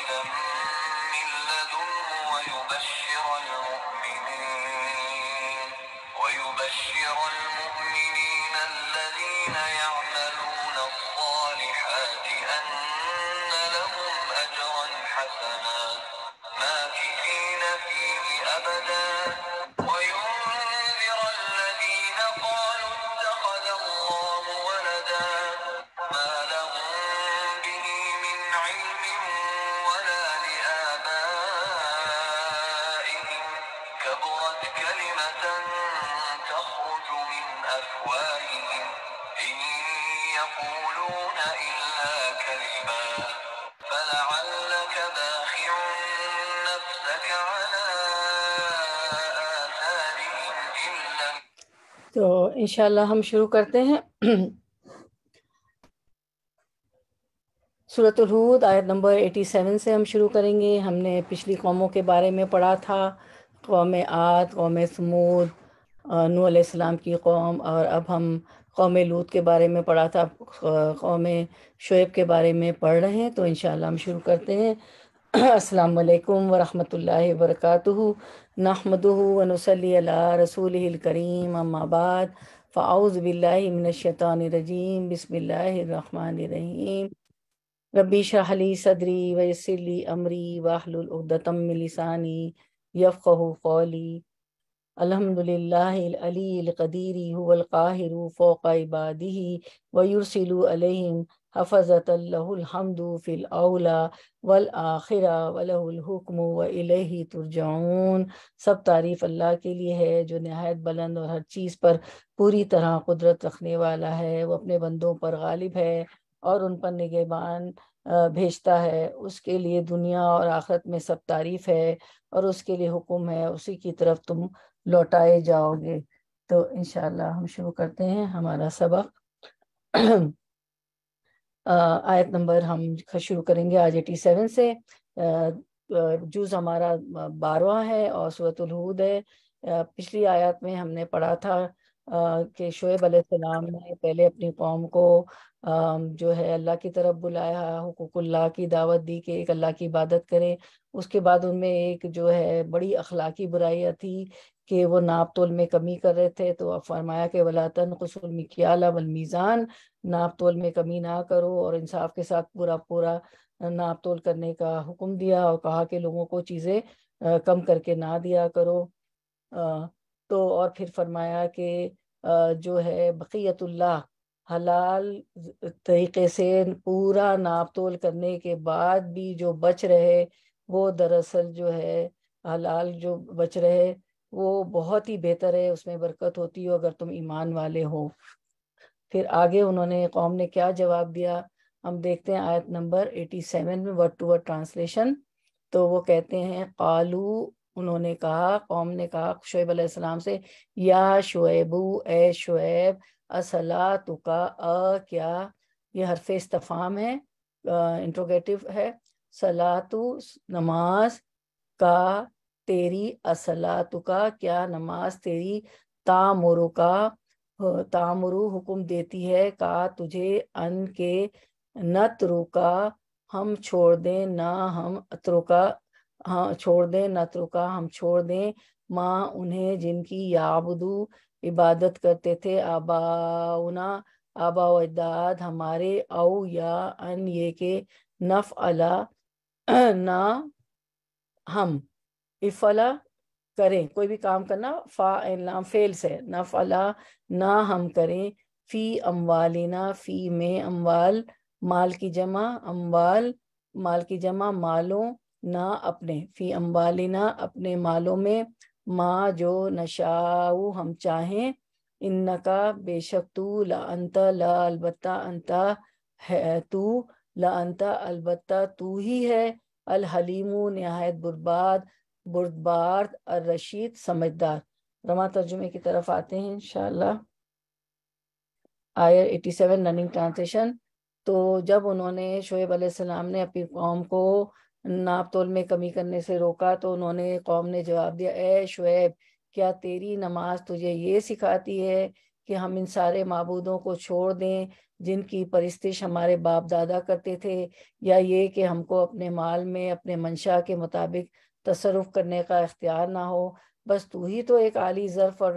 شاهدا من لدنه ويبشر المؤمنين الذين يعملون الصالحات أن لهم أجرا حسنا ماكثين فيه أبدا وينذر الذين قالوا اتخذ الله ولدا ما لهم به من علم ولا لآبائهم كبرت كلمة تخرج من أفواههم إن يقولون إلا كذبا فلعلك باخع نفسك على آثارهم إن لم. تو انشاءاللہ ہم شروع کرتے ہیں سورۃ الہود آیت نمبر 87 سے ہم شروع کریں گے۔ ہم نے پچھلی قوموں کے بارے میں پڑھا تھا، قوم عاد، قوم سمود، نوح علیہ السلام کی قوم، اور اب ہم قوم لوط کے بارے میں پڑھا تھا، قوم شعیب کے بارے میں پڑھ رہے ہیں۔ تو انشاءاللہ ہم شروع کرتے ہیں۔ السلام علیکم ورحمۃ اللہ وبرکاتہ، نحمدہ ونصلی علی رسولہ الکریم، اما بعد فاعوذ باللہ من الشیطان الرجیم، بسم اللہ الرحمن الرحیم۔ ربی اشرح لی صدری ویسر لی امری واحلل عقدۃ من لسانی یفقہوا قولی۔ الحمد للہ العلی القدیر هو القاہر فوق عبادہ ویرسل علیہم حفظۃ لہ الحمد فی الاولی والآخرہ ولہ الحکم والیہ ترجعون۔ سب تعریف اللہ کے لیے ہے جو نہایت بلند اور ہر چیز پر پوری طرح قدرت رکھنے والا ہے۔ وہ اپنے بندوں پر غالب ہے اور ان پر نگہبان بھیجتا ہے۔ اس کے لیے دنیا اور آخرت میں سب تعریف ہے اور اس کے لیے حکم ہے، اسی کی طرف تم لوٹائے جاؤ گے۔ تو انشاءاللہ ہم شروع کرتے ہیں ہمارا سبق۔ آیت نمبر ہم شروع کریں گے آج 87 سے۔ جز ہمارا 12واں ہے اور سورۃ الہود ہے۔ پچھلی آیات میں ہم نے پڑھا تھا کہ شعیب علیہ السلام نے پہلے اپنی قوم کو جو ہے اللہ کی طرف بلایا، حقوق اللہ کی دعوت دی کہ ایک اللہ کی عبادت کرے۔ اس کے بعد ان میں ایک جو ہے بڑی اخلاقی برائیاں تھی کہ وہ ناپ تول میں کمی کر رہے تھے، تو اب فرمایا کہ وَلَا تَنْقُصُوا الْمِكْيَالَ وَالْمِيزَانَ، ناپ تول میں کمی نہ کرو اور انصاف کے ساتھ پورا پورا ناپ تول کرنے کا حکم دیا، اور کہا کہ لوگوں کو چیزیں کم کر کے نہ دیا کرو۔ تو اور پھر فرمایا کہ جو ہے بقیت اللہ، حلال طریقے سے پورا ناپ تول کرنے کے بعد بھی جو بچ رہے وہ دراصل جو ہے حلال جو بچ رہے وہ بہت ہی بہتر ہے، اس میں برکت ہوتی ہو اگر تم ایمان والے ہو۔ پھر آگے انہوں نے قوم نے کیا جواب دیا، ہم دیکھتے ہیں آیت نمبر 87 میں ورڈ ٹو ورڈ ٹرانسلیشن۔ تو وہ کہتے ہیں قالو، انہوں نے کہا، قوم نے کہا شعیب علیہ السلام سے، یا شعیبو، اے شعیب، اصلاتک، کیا، یہ حرف استفہام ہے، انٹروگیٹو ہے، صلاتو نماز، کا تیری، اصلاتک کیا نماز تیری، تامرکا تامرو حکم دیتی ہے، کا تجھے، ان کے، نترکا ہم چھوڑ دیں، نہ ہم اترکا ہاں چھوڑ دیں، نترکا ہم چھوڑ دیں، ماں انہیں جن کی یعبدو عبادت کرتے تھے، آباؤنا آبا و اجداد ہمارے، او یا ان یہ کہ نفعلا نہ ہم، افعلا کریں کوئی بھی کام کرنا، فاعل فعل سے، نفعلا نہ ہم کریں، فی اموالنا، فی میں اموال مال کی جمع، اموال مال کی جمع، مالوں، نہ اپنے، فی اموالنا اپنے مالوں میں، ما جو نشاؤ ہم چاہیں، انکا بے شک تو، لانت لا البتہ، انتا ہے تو، لانت البتہ تو ہی ہے، الحلیم نہایت بردبار، الرشید سمجھدار۔ رواں ترجمے کی طرف آتے ہیں انشاءاللہ۔ آیت 87 رننگ ٹرانسلیشن۔ تو جب انہوں نے شعیب علیہ السلام نے اپنی قوم کو ناپ تول میں کمی کرنے سے روکا تو انہوں نے قوم نے جواب دیا، اے شعیب، کیا تیری نماز تجھے یہ سکھاتی ہے کہ ہم ان سارے معبودوں کو چھوڑ دیں جن کی پرستش ہمارے باپ دادا کرتے تھے، یا یہ کہ ہم کو اپنے مال میں اپنے منشا کے مطابق تصرف کرنے کا اختیار نہ ہو، بس تو ہی تو ایک عالی ظرف اور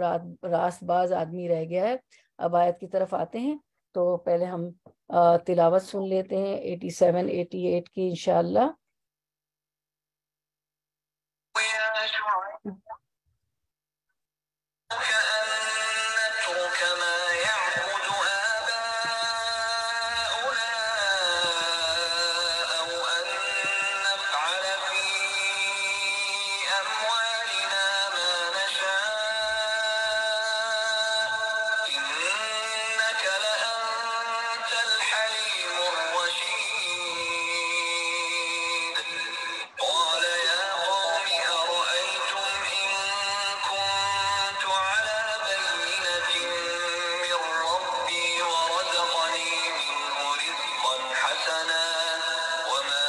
راست باز آدمی رہ گیا ہے۔ اب آیت کی طرف آتے ہیں، تو پہلے ہم تلاوت سن لیتے ہیں 87 88 کی انشاءاللہ۔ يا شعيب كأن نترك ما يعبد آباؤنا أو أن نفعل في أموالنا ما نشاء إنك لأنت الحليم الرشيد قال يا قوم أرأيتم إن كنت على بينة من ربي ورزقني منه رزقا حسنا وما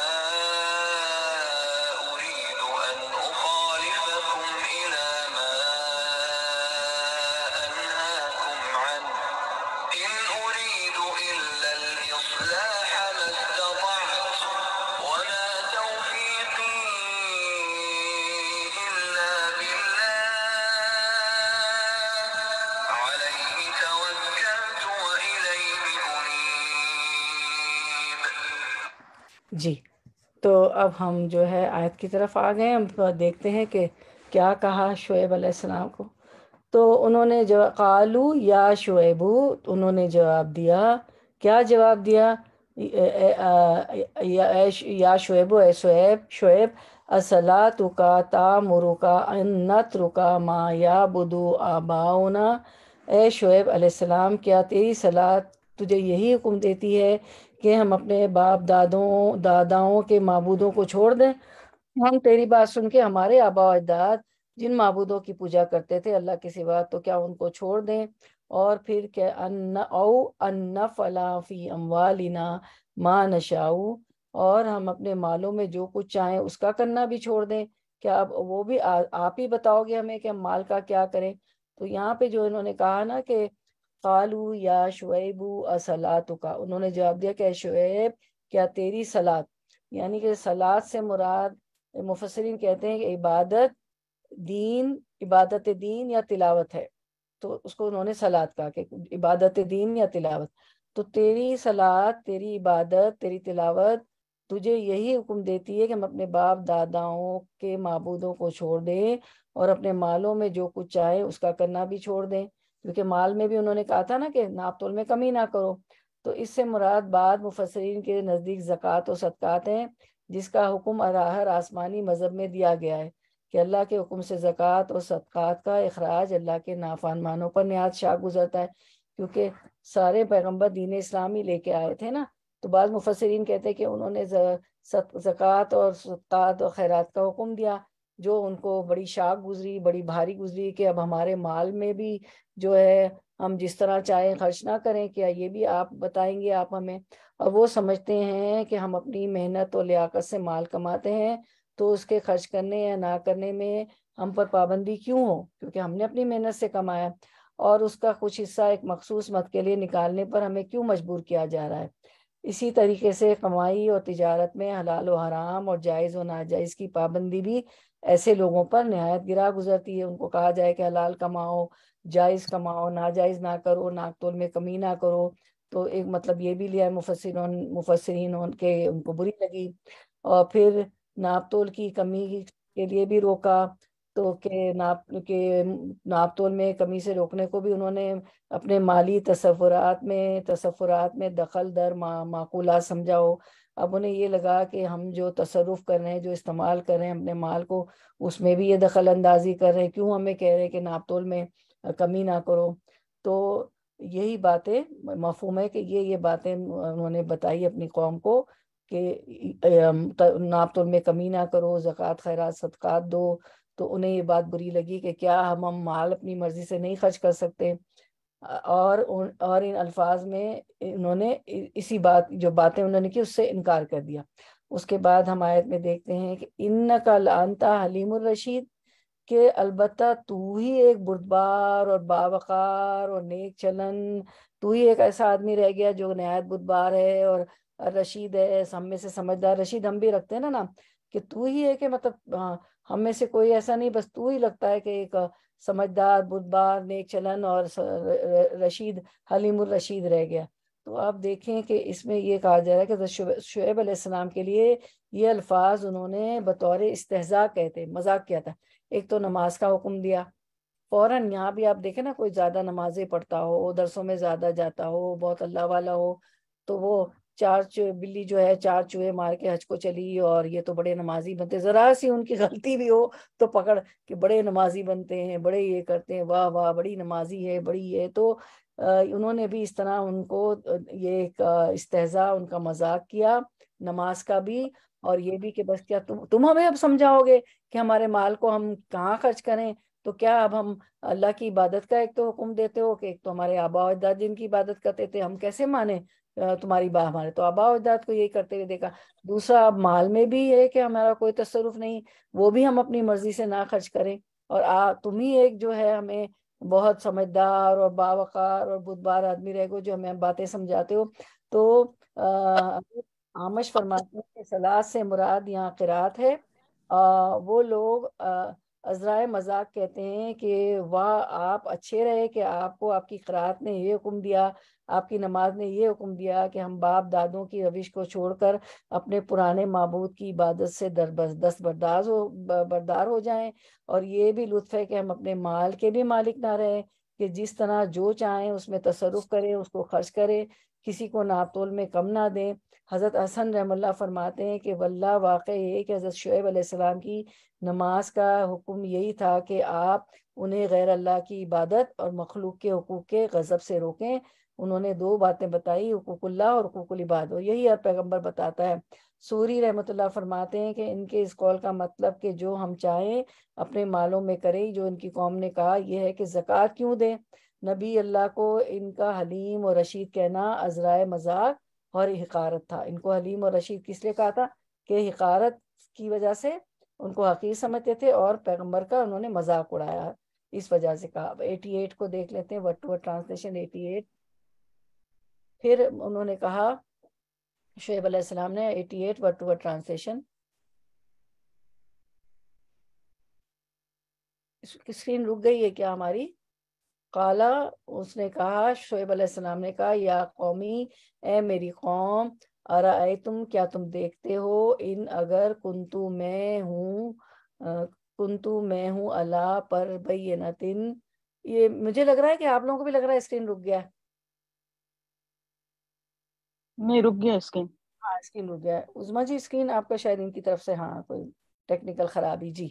أريد أن أخالفكم إلى ما أنهاكم عنه إن أريد إلا الإصلاح ما استطعت وما توفيقي إلا بالله عليه توكلت وإليه أنيب۔ جی، تو اب ہم جو ہے آیت کی طرف آ گئے، ہم دیکھتے ہیں کہ کیا کہا شعیب علیہ السلام کو۔ تو انہوں نے جو قالو یا شعیبو، انہوں نے جواب دیا، کیا جواب دیا؟ یا شعیبو، اے شعیب الصلاۃ تامرک ان نترک ما یعبد آباؤنا، اے شعیب علیہ السلام کیا تیری صلاۃ تجھے یہی حکم دیتی ہے کہ ہم اپنے باپ داداؤں کے معبودوں کو چھوڑ دیں؟ ہم تیری بات سن کے ہمارے آبا و اجداد جن معبودوں کی پوجا کرتے تھے اللہ کے سوا، تو کیا ان کو چھوڑ دیں؟ اور پھر کہ ان نفعل فی اموالنا ما نشاء، اور ہم اپنے مالوں میں جو کچھ چاہیں اس کا کرنا بھی چھوڑ دیں؟ کیا اب وہ بھی آپ ہی بتاؤ گے ہمیں کہ ہم مال کا کیا کریں؟ تو یہاں پہ جو انہوں نے کہا نا کہ قالو یا شعیب اصلاتک، انہوں نے جواب دیا کہ اے شعیب کیا تیری صلاۃ، یعنی کہ صلاۃ سے مراد مفسرین کہتے ہیں کہ عبادت دین یا تلاوت ہے، تو اس کو انہوں نے صلاۃ کہا کہ عبادت دین یا تلاوت۔ تو تیری صلاۃ، تیری عبادت، تیری تلاوت تجھے یہی حکم دیتی ہے کہ ہم اپنے باپ داداؤں کے معبودوں کو چھوڑ دیں اور اپنے مالوں میں جو کچھ چاہے اس کا کرنا بھی چھوڑ دیں، کیونکہ مال میں بھی انہوں نے کہا تھا نا کہ ناپ تول میں کمی نہ کرو۔ تو اس سے مراد بعد مفسرین کے نزدیک زکوٰۃ و صدقات ہیں، جس کا حکم ہر آسمانی مذہب میں دیا گیا ہے کہ اللہ کے حکم سے زکوٰۃ اور صدقات کا اخراج اللہ کے نافرمانوں پر نہایت شاق گزرتا ہے، کیونکہ سارے پیغمبر دین اسلامی لے کے آئے تھے نا۔ تو بعض مفسرین کہتے ہیں کہ انہوں نے زکوٰۃ اور صدقات اور خیرات کا حکم دیا، جو ان کو بڑی شاق گزری، بڑی بھاری گزری کہ اب ہمارے مال میں بھی جو ہے ہم جس طرح چاہیں خرچ نہ کریں، کیا یہ بھی آپ بتائیں گے آپ ہمیں؟ اور وہ سمجھتے ہیں کہ ہم اپنی محنت اور لیاقت سے مال کماتے ہیں، تو اس کے خرچ کرنے یا نہ کرنے میں ہم پر پابندی کیوں ہو، کیونکہ ہم نے اپنی محنت سے کمایا، اور اس کا کچھ حصہ ایک مخصوص مد کے لیے نکالنے پر ہمیں کیوں مجبور کیا جا رہا ہے؟ اسی طریقے سے کمائی اور تجارت میں حلال و حرام اور جائز و ناجائز کی پابندی بھی ایسے لوگوں پر نہایت گراں گزرتی ہے۔ ان کو کہا جائے کہ حلال کماؤ، جائز کماؤ، ناجائز نہ کرو، ناک تول میں کمی نہ کرو، تو ایک مطلب یہ بھی لیا ہے مفسرین کے ان کو بری لگی۔ اور پھر ناپ تول کی کمی کے لیے بھی روکا، تو کہ ناپ تول میں کمی سے روکنے کو بھی انہوں نے اپنے مالی تصورات میں دخل در معقولات سمجھاؤ۔ اب انہیں یہ لگا کہ ہم جو تصرف کر رہے ہیں، جو استعمال کر رہے ہیں اپنے مال کو، اس میں بھی یہ دخل اندازی کر رہے ہیں، کیوں ہمیں کہہ رہے ہیں کہ ناپ تول میں کمی نہ کرو؟ تو یہی باتیں مفہوم ہے کہ یہ باتیں انہوں نے بتائی اپنی قوم کو کہ ناپ تول میں کمی نہ کرو، زکوٰۃ خیرات صدقات دو۔ تو انہیں یہ بات بری لگی کہ کیا ہم مال اپنی مرضی سے نہیں خرچ کر سکتے؟ اور ان الفاظ میں انہوں نے اسی جو باتیں انہوں نے کی اس سے انکار کر دیا۔ اس کے بعد ہم آیت میں دیکھتے ہیں کہ انک لانت حلیم الرشید، کہ البتہ تو ہی ایک بردبار اور باوقار اور نیک چلن، تو ہی ایک ایسا آدمی رہ گیا جو نہایت بردبار ہے اور رشید ہے، ہم میں سے سمجھدار، رشید ہم بھی رکھتے ہیں نا نام، کہ تو ہی ہے کہ مطلب ہم میں سے کوئی ایسا نہیں، بس تو ہی لگتا ہے کہ ایک سمجھدار، بردبار، نیک چلن اور رشید، حلیم الرشید رہ گیا۔ تو آپ دیکھیں کہ اس میں یہ کہا جا رہا ہے کہ حضرت شعیب علیہ السلام کے لیے یہ الفاظ انہوں نے بطور استہزاء کہتے، مذاق کیا تھا۔ ایک تو نماز کا حکم دیا فوراً، یہاں بھی آپ دیکھیں نا، کوئی زیادہ نمازیں پڑھتا ہو، درسوں میں زیادہ جاتا ہو، بہت اللہ والا ہو، تو وہ بلی جو ہے 4 چوہے مار کے حج کو چلی، اور یہ تو بڑے نمازی بنتے، ذرا سی ان کی غلطی بھی ہو تو پکڑ کہ بڑے نمازی بنتے ہیں، بڑے یہ کرتے ہیں، واہ واہ بڑی نمازی ہے، بڑی ہے۔ تو انہوں نے بھی اس طرح ان کو یہ ایک استہزاء، ان کا مذاق کیا نماز کا بھی، اور یہ بھی کہ بس کیا تم ہمیں اب سمجھاؤ گے کہ ہمارے مال کو ہم کہاں خرچ کریں؟ تو کیا اب ہم اللہ کی عبادت کا ایک تو حکم دیتے ہو کہ ایک تو ہمارے آبا و اجداد جن کی عبادت کرتے تھے، ہم کیسے مانیں تمہاری ہمارے تو آبا و اجداد کو یہی کرتے ہوئے دیکھا۔ دوسرا، اب مال میں بھی ہے کہ ہمارا کوئی تصرف نہیں، وہ بھی ہم اپنی مرضی سے نہ خرچ کریں، اور تم ہی ایک جو ہے ہمیں بہت سمجھدار اور باوقار اور بردبار آدمی رہ گو جو ہمیں باتیں سمجھاتے ہو۔ تو آمش فرماتے ہیں کہ صلاۃ سے مراد یہاں قرات ہے۔ وہ لوگ عذرائے مذاق کہتے ہیں کہ واہ آپ اچھے رہے کہ آپ کو آپ کی قرات نے یہ حکم دیا، آپ کی نماز نے یہ حکم دیا کہ ہم باپ دادوں کی روش کو چھوڑ کر اپنے پرانے معبود کی عبادت سے بردار ہو جائیں، اور یہ بھی لطف ہے کہ ہم اپنے مال کے بھی مالک نہ رہیں، کہ جس طرح جو چاہیں اس میں تصرف کریں، اس کو خرچ کریں، کسی کو ناپ تول میں کم نہ دیں۔ حضرت حسن رحم اللہ فرماتے ہیں کہ واللہ واقع یہ کہ حضرت شعیب علیہ السلام کی نماز کا حکم یہی تھا کہ آپ انہیں غیر اللہ کی عبادت اور مخلوق کے حقوق کے غضب سے روکیں۔ انہوں نے 2 باتیں بتائی، حقوق اللہ اور حقوق العباد، اور یہی ہر پیغمبر بتاتا ہے۔ سوری رحمۃ اللہ فرماتے ہیں کہ ان کے اس قول کا مطلب کہ جو ہم چاہیں اپنے مالوں میں کریں، جو ان کی قوم نے کہا یہ ہے کہ زکوٰۃ کیوں دیں؟ نبی اللہ کو ان کا حلیم اور رشید کہنا عذرائے مذاق اور حقارت تھا۔ ان کو حلیم اور رشید کس لیے کہا تھا؟ کہ حقارت کی وجہ سے ان کو حقیر سمجھتے تھے، اور پیغمبر کا انہوں نے مذاق اڑایا، اس وجہ سے کہا۔ 88 کو دیکھ لیتے ہیں، ورڈ ٹو ورڈ ٹرانسلیشن 88۔ پھر انہوں نے کہا شعیب علیہ السلام نے 88 word to word translation, screen رک گئی ہے کیا ہماری؟ قالا، اس نے کہا، شعیب علیہ السلام نے کہا، یا قومی، اے میری قوم، ارائیتم، کیا تم دیکھتے ہو، ان اگر کنتو میں ہوں اللہ پر بینتن۔ یہ مجھے لگ رہا ہے کہ آپ لوگوں کو بھی لگ رہا ہے اسکرین رک گیا ہے۔ نہیں، رک گیا اسکرین۔ ہاں اسکرین رک گیا ہے۔ عظما جی اسکرین آپ کا شاید ان کی طرف سے ہاں کوئی ٹیکنیکل خرابی، جی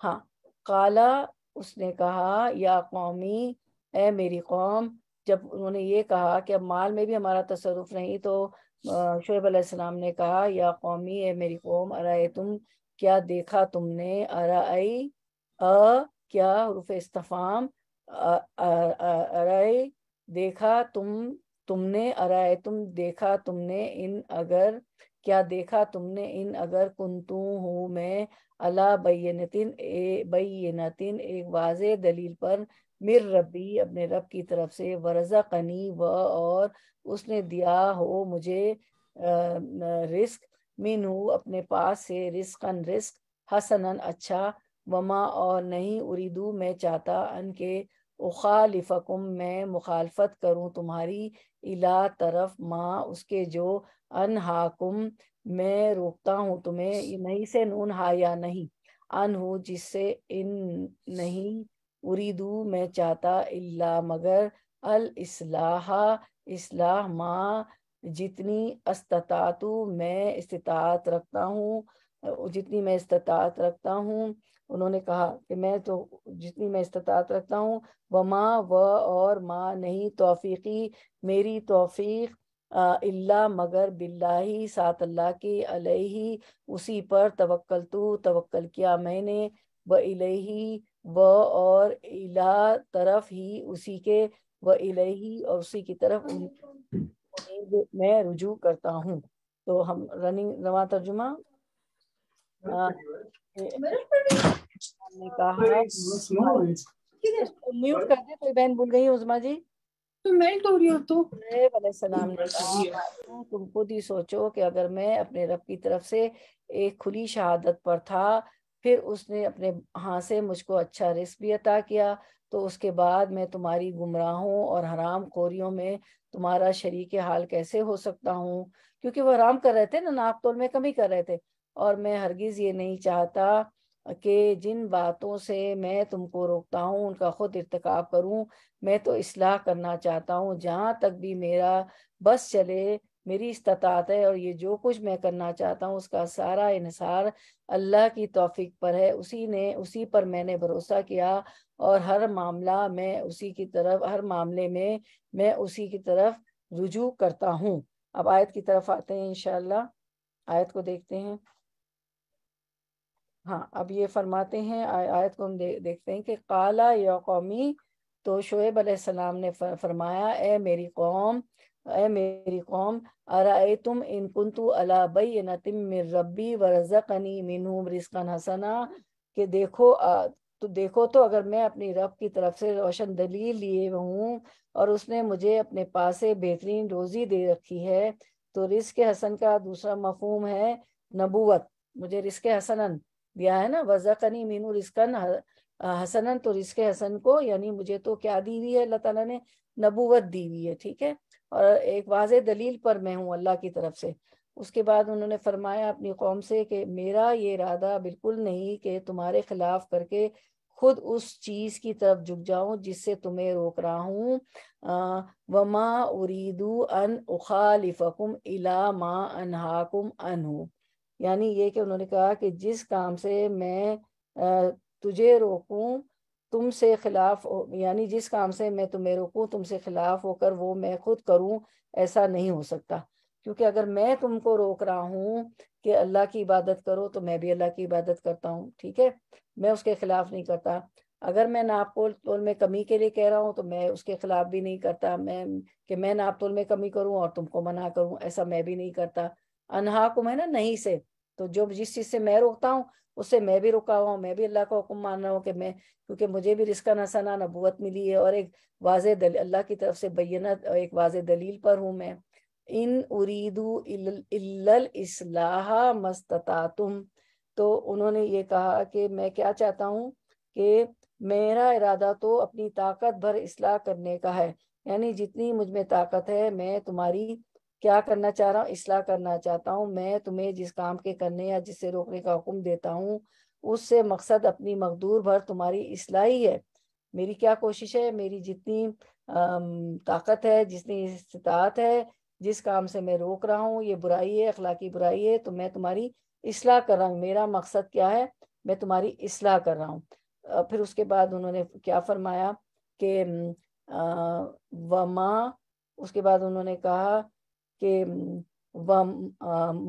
ہاں۔ قالا، اس نے کہا، یا قومی، اے میری قوم، جب انہوں نے یہ کہا کہ اب مال میں بھی ہمارا تصرف نہیں، تو شعیب علیہ السلام نے کہا، یا قومی، اے میری قوم، ارائیتم، کیا دیکھا تم نے، ارائی، کیا حروف استفہام، ارائی، دیکھا تم نے، ارائیتم، دیکھا تم نے، ان اگر، کیا دیکھا تم نے، ان اگر کنتو ہوں میں اللہ بینتن، ایک واضح دلیل پر، مر ربی، اپنے رب کی طرف سے، ورزقنی، اور اس نے دیا ہو مجھے رزق، منہ، اپنے پاس سے، رزقن، رزق، حسنن، اچھا، وما، اور نہیں، اریدو، میں چاہتا، ان کے اخالفکم، میں مخالفت کروں تمہاری، الا، طرف، ما، اس کے جو، انہاکم، میں روکتا ہوں تمہیں، یہ نہیں سے نون ہا یا نہیں، انہو، جس سے، ان، نہیں، اریدو، میں چاہتا، الا، مگر، الاصلاح، اصلاح، ما، جتنی، استطاعتو، میں استطاعت رکھتا ہوں، جتنی میں استطاعت رکھتا ہوں۔ انہوں نے کہا کہ میں تو جتنی میں استطاعت رکھتا ہوں، وما، اور ما، نہیں، توفیقی، میری توفیق، اللہ، مگر، باللہ، ساتھ اللہ کی، علیہ، اسی پر، توکل کیا میں نے، وإلیہ، اور الی، طرف ہی، اسی کے، وإلیہ، اور اسی کی طرف میں رجوع کرتا ہوں۔ تو ہم رواں ترجمہ ہم نے کہا اس کو میوٹ کر دے، کوئی بہن بھول گئی عظما جی. تو میلٹ ہو رہی ہو تو علیہ السلام نے کہا تم خود ہی سوچو کہ اگر میں اپنے رب کی طرف سے ایک کھلی شہادت پر تھا، پھر اس نے اپنے ہاں سے مجھ کو اچھا رزق بھی عطا کیا، تو اس کے بعد میں تمہاری گمراہوں اور حرام خوریوں میں تمہارا شریک حال کیسے ہو سکتا ہوں؟ کیونکہ وہ حرام کر رہے تھے نا، ناپ تول میں کمی کر رہے تھے. اور میں ہرگز یہ نہیں چاہتا کہ جن باتوں سے میں تم کو روکتا ہوں ان کا خود ارتکاب کروں. میں تو اصلاح کرنا چاہتا ہوں جہاں تک بھی میرا بس چلے، میری استطاعت ہے، اور یہ جو کچھ میں کرنا چاہتا ہوں اس کا سارا انحصار اللہ کی توفیق پر ہے. اسی پر میں نے بھروسہ کیا، اور ہر معاملہ میں اسی کی طرف، ہر معاملے میں اسی کی طرف رجوع کرتا ہوں. اب آیت کی طرف آتے ہیں انشاءاللہ، آیت کو دیکھتے ہیں. ہاں اب یہ فرماتے ہیں، آیت کو ہم دیکھتے ہیں کہ قالا یا قومی، تو شعیب علیہ السلام نے فرمایا اے میری قوم ارأیتم ان کنتو علی بینۃ من ربی ورزقنی منہ رزقا حسنا، کہ دیکھو تو اگر میں اپنی رب کی طرف سے روشن دلیل لیے ہوں اور اس نے مجھے اپنے پاس سے بہترین روزی دے رکھی ہے، تو رزق حسن کا دوسرا مفہوم ہے نبوت. مجھے رزق حسنن دیا ہے نا، وزقنی مینو رزقن حسنن، تو رزق حسن کو یعنی مجھے تو کیا دی ہوئی ہے اللہ تعالیٰ نے؟ نبوت دی ہوئی ہے. ٹھیک ہے، اور ایک واضح دلیل پر میں ہوں اللہ کی طرف سے. اس کے بعد انہوں نے فرمایا اپنی قوم سے کہ میرا یہ ارادہ بالکل نہیں کہ تمہارے خلاف کر کے خود اس چیز کی طرف جھک جاؤں جس سے تمہیں روک رہا ہوں. وما اریدو ان اخالفکم الی ما انہاکم عنہ، یعنی یہ کہ انہوں نے کہا کہ جس کام سے میں تجھے روکوں تم سے خلاف، یعنی جس کام سے میں تمہیں روکوں تم سے خلاف ہو کر وہ میں خود کروں، ایسا نہیں ہو سکتا. کیونکہ اگر میں تم کو روک رہا ہوں کہ اللہ کی عبادت کرو تو میں بھی اللہ کی عبادت کرتا ہوں. ٹھیک ہے، میں اس کے خلاف نہیں کرتا. اگر میں ناپ تول میں کمی کے لیے کہہ رہا ہوں تو میں اس کے خلاف بھی نہیں کرتا، میں ناپ تول میں کمی کروں اور تم کو منع کروں، ایسا میں بھی نہیں کرتا. انہا کو میں نا نہیں سے، تو جس چیز سے میں روکتا ہوں اس سے میں بھی رکا ہوا ہوں، میں بھی اللہ کا حکم مان رہا ہوں کہ میں، کیونکہ مجھے بھی رزق حسنا نبوت ملی ہے اور ایک واضح دلیل اللہ کی طرف سے بینت اور ایک واضح دلیل پر ہوں میں. ان اریدو الا الاصلاح ما استطعتم، تو انہوں نے یہ کہا کہ میں کیا چاہتا ہوں کہ میرا ارادہ تو اپنی طاقت بھر اصلاح کرنے کا ہے، یعنی جتنی مجھ میں طاقت ہے میں تمہاری کیا کرنا چاہ رہا ہوں؟ اصلاح کرنا چاہتا ہوں. میں تمہیں جس کام کے کرنے یا جس سے روکنے کا حکم دیتا ہوں اس سے مقصد اپنی مقدور بھر تمہاری اصلاح ہی ہے. میری کیا کوشش ہے، میری جتنی طاقت ہے، جتنی استطاعت ہے، جس کام سے میں روک رہا ہوں یہ برائی ہے، اخلاقی برائی ہے، تو میں تمہاری اصلاح کر رہا ہوں. میرا مقصد کیا ہے؟ میں تمہاری اصلاح کر رہا ہوں. پھر اس کے بعد انہوں نے کیا فرمایا کہ وما، اس کے بعد انہوں نے کہا کہ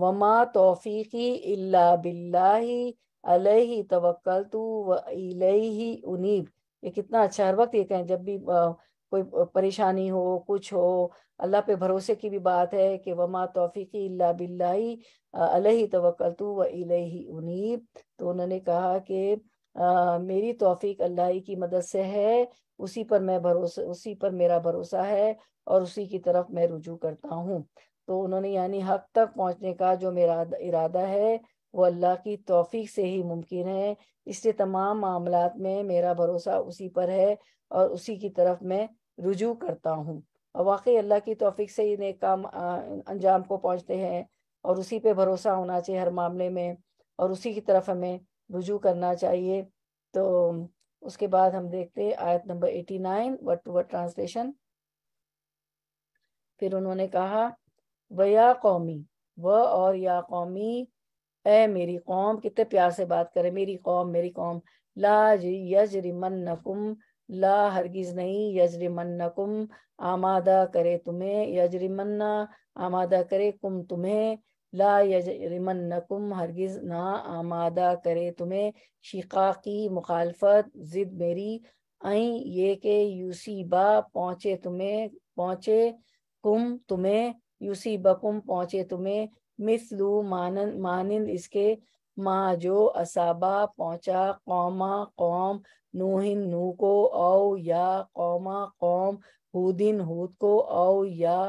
وما توفیقی الا باللہ علیہ توکلت والیہ انیب. یہ کتنا اچھا، ہر وقت یہ کہیں جب بھی کوئی پریشانی ہو، کچھ ہو، اللہ پہ بھروسے کی بھی بات ہے کہ وما توفیقی الا باللہ علیہ توکلت والیہ انیب. تو انہوں نے کہا کہ میری توفیق اللہ ہی کی مدد سے ہے، اسی پر میرا بھروسہ ہے اور اسی کی طرف میں رجوع کرتا ہوں. تو انہوں نے یعنی حق تک پہنچنے کا جو میرا ارادہ ہے وہ اللہ کی توفیق سے ہی ممکن ہے، اس لیے تمام معاملات میں میرا بھروسہ اسی پر ہے اور اسی کی طرف میں رجوع کرتا ہوں. اور واقعی اللہ کی توفیق سے ہی نیک کام انجام کو پہنچتے ہیں، اور اسی پہ بھروسہ ہونا چاہیے ہر معاملے میں، اور اسی کی طرف ہمیں رجوع کرنا چاہیے. تو اس کے بعد ہم دیکھتے ہیں آیت نمبر 89 ورڈ ٹو ورڈ ٹرانسلیشن. پھر انہوں نے کہا وَيَا قومی، اور یا قومی، اے میری قوم. کتنے پیار سے بات کرے، میری قوم. لا یجرمنکم، لا ہرگز نہیں، یجرمنکم آمادہ کرے تمہیں، یجرمن آمادہ کرے کم تمہیں، لا یجرمنکم ہرگز نہ آمادہ کرے تمہیں، شقاقی مخالفت، ضد میری، یہ کہ یوسیبا پہنچے تمہیں، یوسیبکم پہنچے تمہیں، مثلو مانند اس کے، ماں جو اسابہ پہنچا قوما قوم نوہن نو کو او یا قوما قوم ہودن ہود کو او یا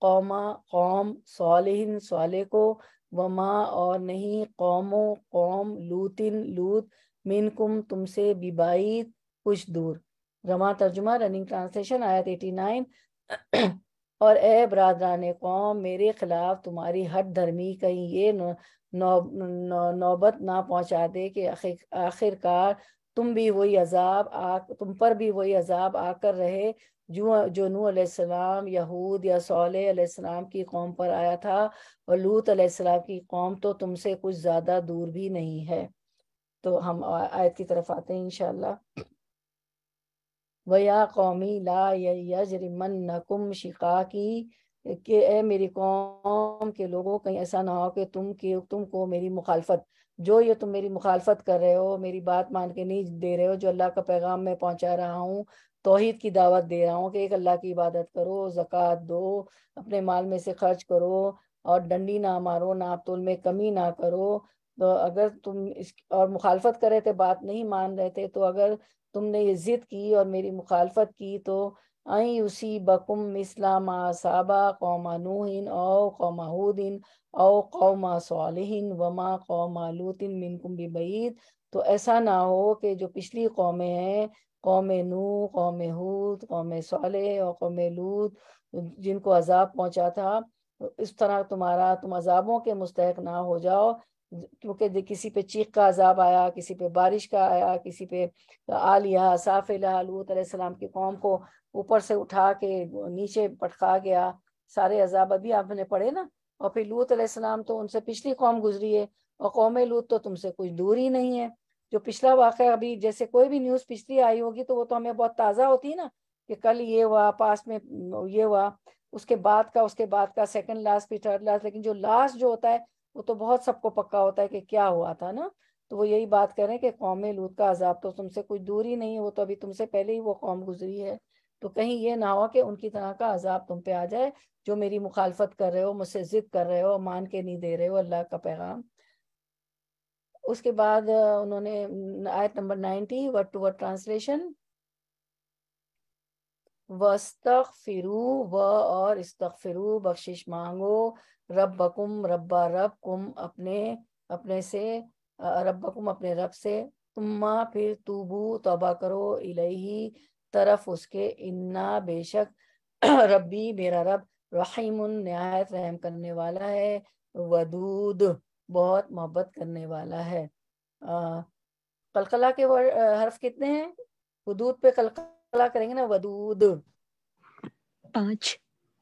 قوما قوم صالحن صالح کو وما اور نہیں قوم لوتن لوت منکم تم سے ببعید کچھ دور۔ رواں ترجمہ رننگ ٹرانسلیشن آیت 89 اور اے برادران قوم میرے خلاف تمہاری ہٹ دھرمی کہیں یہ نوبت نہ پہنچا دے کہ آخر کار تم پر بھی وہی عذاب آ کر رہے جو نوح علیہ السلام یہود یا صالح علیہ السلام کی قوم پر آیا تھا، اور لوط علیہ السلام کی قوم تو تم سے کچھ زیادہ دور بھی نہیں ہے۔ تو ہم آیت کی طرف آتے ہیں انشاءاللہ۔ وَيَا قَوْمِ لَا يَجْرِمَنَّكُمْ شِقَاقِي کہ اے میری قوم کے لوگوں کہیں ایسا نہ ہو کہ تم کو میری مخالفت، جو یہ تم میری مخالفت کر رہے ہو، میری بات مان کے نہیں دے رہے ہو، جو اللہ کا پیغام میں پہنچا رہا ہوں، توحید کی دعوت دے رہا ہوں کہ ایک اللہ کی عبادت کرو، زکوٰۃ دو، اپنے مال میں سے خرچ کرو، اور ڈنڈی نہ مارو، ناپ تول میں کمی نہ کرو۔ تو اگر تم اور مخالفت کر رہے تھے، بات نہیں مان رہے تھے، تو اگر تم نے یہ ضد کی اور میری مخالفت کی تو یصیبکم مثل ما اصاب قوم نوح او قوم ہود او قوم صالح وما قوم لوط منکم ببعید، تو ایسا نہ ہو کہ جو پچھلی قومیں ہیں، قوم نوح، قوم ہود، قوم صالح اور قوم لوط، جن کو عذاب پہنچا تھا، اس طرح تم عذابوں کے مستحق نہ ہو جاؤ، کیونکہ کسی پہ چیخ کا عذاب آیا، کسی پہ بارش کا آیا، کسی پہ عالیہ سافلہ لوط علیہ السلام کی قوم کو اوپر سے اٹھا کے نیچے پٹکا گیا، سارے عذاب ابھی آپ نے پڑھے نا۔ اور پھر لوط علیہ السلام تو ان سے پچھلی قوم گزری ہے، اور قوم لوط تو تم سے کچھ دور ہی نہیں ہے۔ جو پچھلا واقعہ ابھی جیسے کوئی بھی نیوز پچھلی آئی ہوگی تو وہ تو ہمیں بہت تازہ ہوتی ہے نا، کہ کل یہ ہوا، پاس میں یہ ہوا، اس کے بعد کا سیکنڈ لاسٹ پھر تھرڈ لاسٹ، لیکن جو لاسٹ جو ہوتا ہے وہ تو بہت سب کو پکا ہوتا ہے کہ کیا ہوا تھا نا۔ تو وہ یہی بات کر رہے ہیں کہ قوم لوط کا عذاب تو تم سے کچھ دور ہی نہیں ہے، وہ تو ابھی تم سے پہلے ہی وہ قوم گزری ہے، تو کہیں یہ نہ ہو کہ ان کی طرح کا عذاب تم پہ آ جائے، جو میری مخالفت کر رہے ہو، مجھ سے ضد کر رہے ہو، مان کے نہیں دے رہے ہو اللہ کا پیغام۔ اس کے بعد انہوں نے آیت نمبر 90 ورڈ ٹو ورڈ ٹرانسلیشن، وَاسْتَغْفِرُوا اور استغفروا بخشش مانگو، ربکم رب اپنے سے، ربکم اپنے رب سے، ثم پھر توبو توبہ کرو، الیہ طرف اس کے، انا بے شک ربی میرا رب رحیم نہایت رحم کرنے والا ہے، ودود بہت محبت کرنے والا ہے۔ قلقلہ کے حرف کتنے ہیں؟ ودود پہ قلقلہ کریں گے نا، ودود 5۔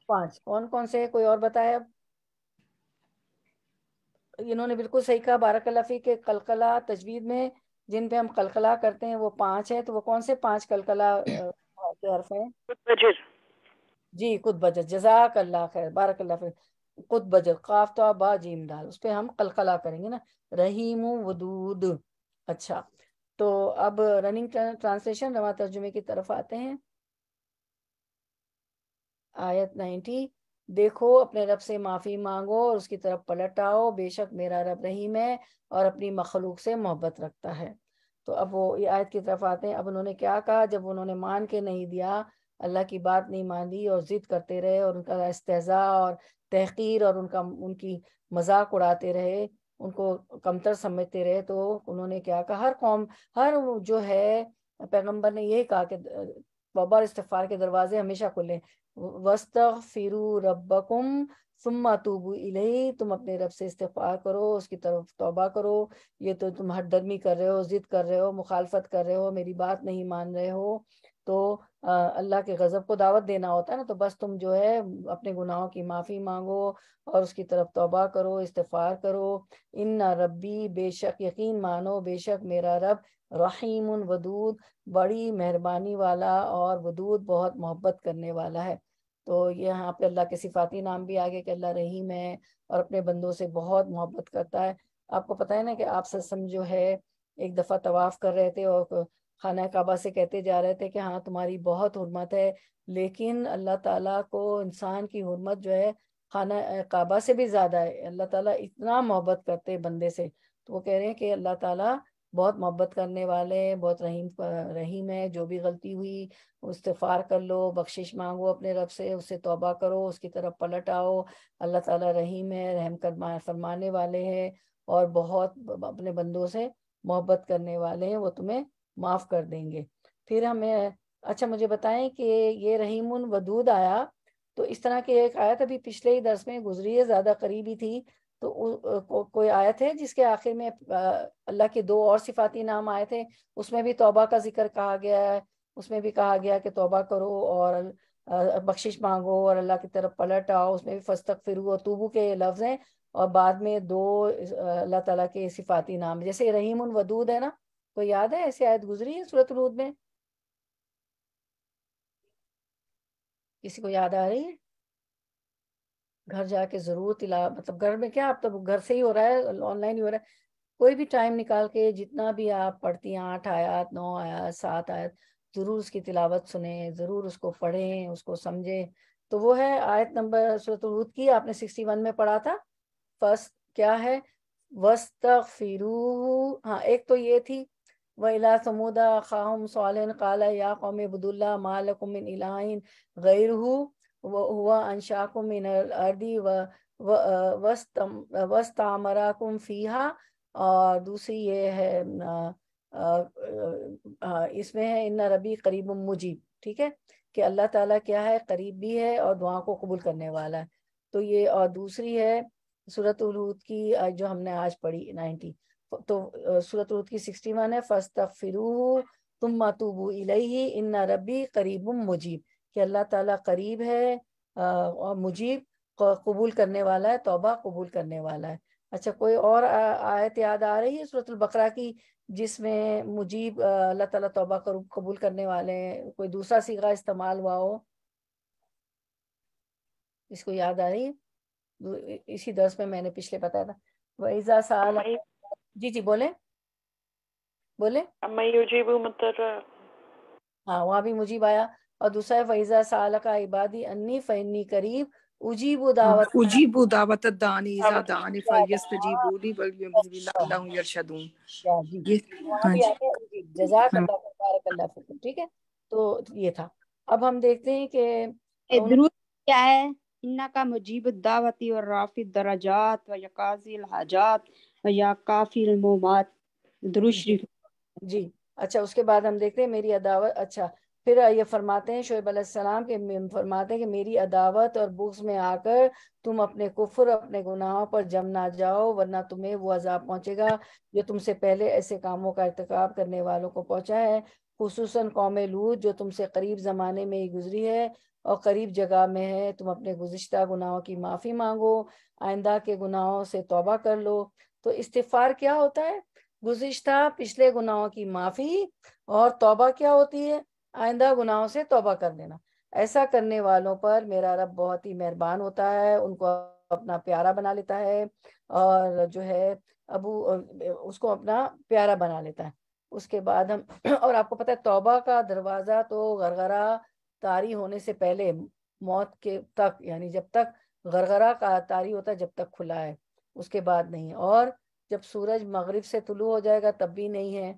کون کون سے؟ کوئی اور بتائے؟ اب انہوں نے بالکل صحیح کہا، بارک اللہ فیک، کہ قلقلہ تجوید میں جن پہ ہم قلقلہ کرتے ہیں وہ 5 ہیں، تو وہ کون سے 5 قلقلہ کے حرف ہیں؟ جی، خود بجر، جزاک اللہ خیر، بارک اللہ فیک، خود بجر، قاف تو با جیم دال، اس پہ ہم قلقلہ کریں گے نا، رحیم ودود۔ اچھا، تو اب رننگ ٹرانسلیشن رواں ترجمے کی طرف آتے ہیں۔ آیت 90، دیکھو اپنے رب سے معافی مانگو اور اس کی طرف پلٹ آؤ، بے شک میرا رب رحیم ہے اور اپنی مخلوق سے محبت رکھتا ہے۔ تو اب وہ یہ آیت کی طرف آتے ہیں۔ اب انہوں نے کیا کہا جب انہوں نے مان کے نہیں دیا، اللہ کی بات نہیں مانی اور ضد کرتے رہے اور ان کا استہزاء اور تحقیر اور ان کی مذاق اڑاتے رہے، ان کو کمتر سمجھتے رہے، تو انہوں نے کیا کہا، ہر جو ہے پیغمبر نے یہی کہا کہ توبہ اور استغفار کے دروازے ہمیشہ کھلے، وَاسْتَغْفِرُوا رَبَّكُمْ ثُمَّ تُوبُوا إِلَيْهِ، تم اپنے رب سے استغفار کرو، اس کی طرف توبہ کرو، یہ تو تم ہٹ درمی کر رہے ہو، ضد کر رہے ہو، مخالفت کر رہے ہو، میری بات نہیں مان رہے ہو، تو اللہ کے غضب کو دعوت دینا ہوتا ہے نا، تو بس تم جو ہے اپنے گناہوں کی معافی مانگو اور اس کی طرف توبہ کرو، استغفار کرو۔ ان ربی بے شک، یقین مانو بے شک میرا رب رحیم ودود بڑی مہربانی والا اور ودود بہت محبت کرنے والا ہے۔ تو یہاں پہ اللہ کے صفاتی نام بھی آگے کہ اللہ رحیم ہے اور اپنے بندوں سے بہت محبت کرتا ہے۔ آپ کو پتہ ہے نا کہ آپ سسم جو ہے ایک دفعہ طواف کر رہے تھے اور خانہ کعبہ سے کہتے جا رہے تھے کہ ہاں تمہاری بہت حرمت ہے، لیکن اللہ تعالیٰ کو انسان کی حرمت جو ہے خانہ کعبہ سے بھی زیادہ ہے. اللہ تعالیٰ اتنا محبت کرتے بندے سے. تو وہ کہہ رہے ہیں کہ اللہ تعالیٰ بہت محبت کرنے والے ہیں، بہت رحیم ہے. جو بھی غلطی ہوئی استغفار کر لو، بخشش مانگو اپنے رب سے، اس سے توبہ کرو، اس کی طرف پلٹ آؤ. اللہ تعالیٰ رحیم ہے، رحم فرمانے والے ہیں، اور بہت اپنے بندوں سے محبت کرنے والے ہیں، وہ تمہیں معاف کر دیں گے. پھر ہمیں اچھا مجھے بتائیں کہ یہ رحیم ودود آیا، تو اس طرح کی ایک آیت ابھی پچھلے ہی درس میں گزری ہے، زیادہ قریبی تھی. تو کوئی آیت ہے جس کے آخر میں اللہ کے دو اور صفاتی نام آئے تھے؟ اس میں بھی توبہ کا ذکر کہا گیا ہے، اس میں بھی کہا گیا کہ توبہ کرو اور بخشش مانگو اور اللہ کی طرف پلٹ آؤ. اس میں بھی فاستغفروا اور توبو کے لفظ ہیں، اور بعد میں دو اللہ تعالیٰ کے صفاتی نام، جیسے رحیم ودود ہے نا. کوئی یاد ہے ایسی آیت گزری ہے سورۃ الہود میں؟ کسی کو یاد آ رہی ہے؟ گھر جا کے ضرور مطلب گھر میں کیا، اب تو گھر سے ہی ہو رہا ہے، آن لائن ہی ہو رہا ہے. کوئی بھی ٹائم نکال کے جتنا بھی آپ پڑھتی ہیں، 8 آیات 9 آیات 7 آیات، ضرور اس کی تلاوت سنیں، ضرور اس کو پڑھیں، اس کو سمجھیں. تو وہ ہے آیت نمبر سورۃ الہود کی، آپ نے 61 میں پڑھا تھا. فرسٹ کیا ہے؟ وَاسْتَغْفِرُوهُ. ہاں ایک تو یہ تھی وَإِلَىٰ ثَمُودَ أَخَاهُمْ صَالِحًا قَالَ يَا قَوْمِ اعْبُدُوا اللَّهَ مَا لَكُم مِّنْ إِلَٰهٍ غَيْرُهُ وَهُوَ أَنشَأَكُم مِّنَ الْأَرْضِ وَاسْتَعْمَرَكُم فِيهَا. اور دوسری یہ ہے اس میں ہے ان ربی قریب مجیب. ٹھیک ہے کہ اللہ تعالیٰ کیا ہے، قریب بھی ہے اور دعا کو قبول کرنے والا ہے. تو یہ، اور دوسری ہے سورۃ الہود کی جو ہم نے آج پڑھی 90. تو سورۃ الہود کی 61 ہے فاستغفروہ ثم توبوا الیہ ان ربی قریب مجیب، کہ اللہ تعالیٰ قریب ہے اور مجیب، قبول کرنے والا ہے، توبہ قبول کرنے والا ہے. اچھا کوئی اور آیت یاد آ رہی ہے سورۃ البقرہ کی جس میں مجیب اللہ تعالیٰ توبہ قبول کرنے والے ہیں؟ کوئی دوسرا صیغہ استعمال ہوا ہو، اس کو یاد آ رہی ہے؟ اسی درس میں میں نے پچھلے بتایا تھا. وَإِذَا سَأَلَكَ. جی جی بولیں بولیں. اما یجیب مطلب ہاں وہاں بھی مجیب آیا. اور دوسرا ہے وَإِذَا سَأَلَكَ عِبَادِي أَنِّي فَإِنِّي قَرِيبٌ أُجِيبُ دَعْوَةَ اجیب دعوت الداعی اذا دعانی فلیستجیبوا لی ولیؤمنوا بی لعلہم یرشدون. جی یہ وہاں ہاں بھی جی آتے ہیں جزاک ہاں. اللہ بارک اللہ فیکم. ٹھیک ہے تو یہ تھا. اب ہم دیکھتے ہیں کہ درود کیا ہے؟ انکا مجیب الدعوتی اور رافع الدرجات و یقاضی الحاجات و یا کافی المومات. درود شریف. جی اچھا اس کے بعد ہم دیکھتے ہیں میری عداوت. اچھا پھر یہ فرماتے ہیں شعیب علیہ السلام کے، فرماتے ہیں کہ میری عداوت اور بغض میں آ کر تم اپنے کفر، اپنے گناہوں پر جم نہ جاؤ، ورنہ تمہیں وہ عذاب پہنچے گا جو تم سے پہلے ایسے کاموں کا ارتکاب کرنے والوں کو پہنچا ہے، خصوصاً قوم لوط جو تم سے قریب زمانے میں ہی گزری ہے اور قریب جگہ میں ہے. تم اپنے گزشتہ گناہوں کی معافی مانگو، آئندہ کے گناہوں سے توبہ کر لو. تو استغفار کیا ہوتا ہے؟ گزشتہ پچھلے گناہوں کی معافی، اور توبہ کیا ہوتی ہے؟ آئندہ گناہوں سے توبہ کر لینا. ایسا کرنے والوں پر میرا رب بہت ہی مہربان ہوتا ہے، ان کو اپنا پیارا بنا لیتا ہے، اور جو ہے اس کو اپنا پیارا بنا لیتا ہے. اس کے بعد ہم اور آپ کو پتہ ہے توبہ کا دروازہ تو غرغرہ طاری ہونے سے پہلے، موت کے تک، یعنی جب تک غرغرہ کا طاری ہوتا ہے جب تک کھلا ہے، اس کے بعد نہیں. اور جب سورج مغرب سے طلوع ہو جائے گا تب بھی نہیں ہے.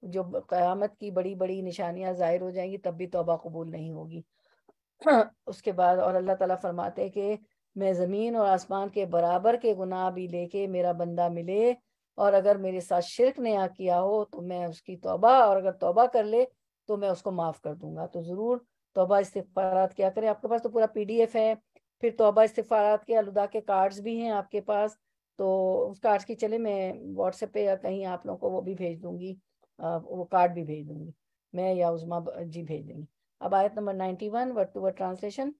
جو قیامت کی بڑی بڑی نشانیاں ظاہر ہو جائیں گی تب بھی توبہ قبول نہیں ہوگی. اس کے بعد اور اللہ تعالیٰ فرماتے ہیں کہ میں زمین اور آسمان کے برابر کے گناہ بھی لے کے میرا بندہ ملے، اور اگر میرے ساتھ شرک نہ کیا ہو تو میں اس کی توبہ، اور اگر توبہ کر لے تو میں اس کو معاف کر دوں گا. تو ضرور توبہ استغفارات کیا کریں. آپ کے پاس تو پورا PDF ہے، پھر توبہ استغفارات کے الوداع کے کارڈز بھی ہیں آپ کے پاس. تو اس کارڈز کی چلے میں واٹس ایپ پہ یا کہیں آپ لوگوں کو وہ بھی بھیج دوں گی، وہ کارڈ بھی بھیج دوں گی میں، یا عظمیٰ جی بھیج دیں گی. اب آیت نمبر 91 ورڈ ٹو ورڈ ٹرانسلیشن.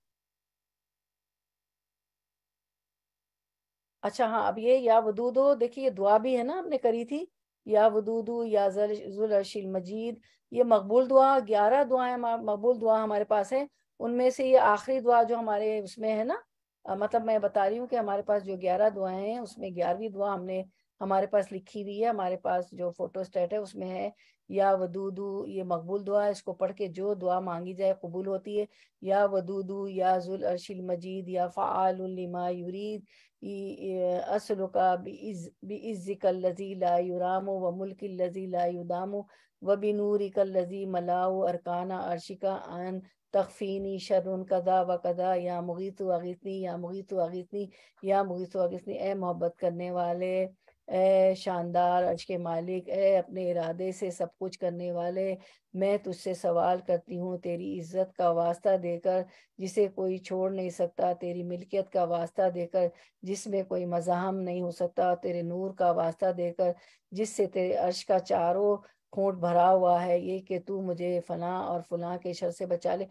اچھا ہاں اب یہ یا ودودو، دیکھیے یہ دعا بھی ہے نا ہم نے کری تھی، یا ودودو یا ذو العرش المجید. یہ مقبول دعا، 11 دعائیں مقبول دعا ہمارے پاس ہے. ان میں سے یہ آخری دعا جو ہمارے اس میں ہے نا، مطلب میں بتا رہی ہوں کہ ہمارے پاس جو 11 دعائیں ہیں اس میں 11ویں دعا ہم نے ہمارے پاس لکھی ہوئی ہے، ہمارے پاس جو فوٹو اسٹیٹ ہے اس میں ہے یا ودودو، یہ مقبول دعا ہے، اس کو پڑھ کے جو دعا مانگی جائے قبول ہوتی ہے. یا ودودو یا ذو العرش المجید یا فعال لما یرید اسلک بعزک الذی لا یرام وملک الذی لا یدام وبنورک الذی ملاء ارکان عرشک ان تخفینی شر کذا و کذا یا مغیث اغیثنی یا مغیث اغیثنی یا مغیث اغیثنی. اے محبت کرنے والے، اے شاندار عرش کے مالک، اے اپنے ارادے سے سب کچھ کرنے والے، میں تجھ سے سوال کرتی ہوں تیری عزت کا واسطہ دے کر جسے کوئی چھوڑ نہیں سکتا، تیری ملکیت کا واسطہ دے کر جس میں کوئی مزاحم نہیں ہو سکتا، تیرے نور کا واسطہ دے کر جس سے تیرے عرش کا چاروں کھونٹ بھرا ہوا ہے، یہ کہ تو مجھے فلاں اور فلاں کے شر سے بچا لے.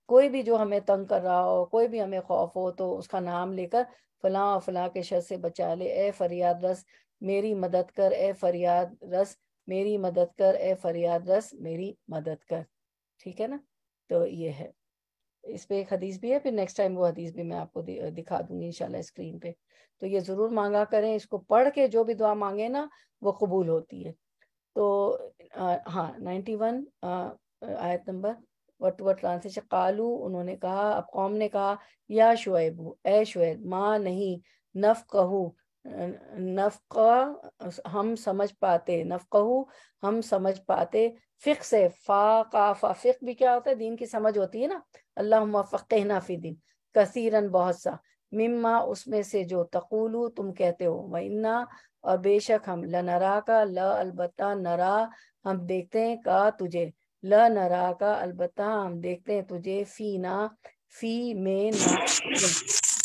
کوئی بھی جو ہمیں تنگ کر رہا ہو، کوئی بھی ہمیں خوف ہو، تو اس کا نام لے کر فلاں اور فلاں کے شر سے بچا لے. اے فریاد رس میری مدد کر، اے فریاد رس میری مدد کر، اے فریاد رس میری مدد کر. ٹھیک ہے نا؟ تو یہ ہے. اس پہ ایک حدیث بھی ہے، پھر نیکسٹ ٹائم وہ حدیث بھی میں آپ کو دکھا دوں گی انشاءاللہ اسکرین پہ. تو یہ ضرور مانگا کریں، اس کو پڑھ کے جو بھی دعا مانگے نا وہ قبول ہوتی ہے. تو ہاں 91 آیت نمبر ٹرانسلیشن. قالو انہوں نے کہا، اب قوم نے کہا، یا شعیب اے شعیب، ماں نہیں نفقہو نفقہ ہم سمجھ پاتے، نفقہو ہم سمجھ پاتے، فقہ سے فاقافہ، فقہ بھی کیا ہوتا ہے؟ دین کی سمجھ ہوتی ہے نا. اللہم فقہنا فی دین، کثیرن بہت سا، مما اس میں سے جو تقولو تم کہتے ہو، وَإِنَّا اور بے شک ہم، لنرا کا لا البتہ، نرا ہم دیکھتے ہیں، کا تجھے، لا نرا کا البتہ ہم دیکھتے ہیں تجھے، فینا فی میں نا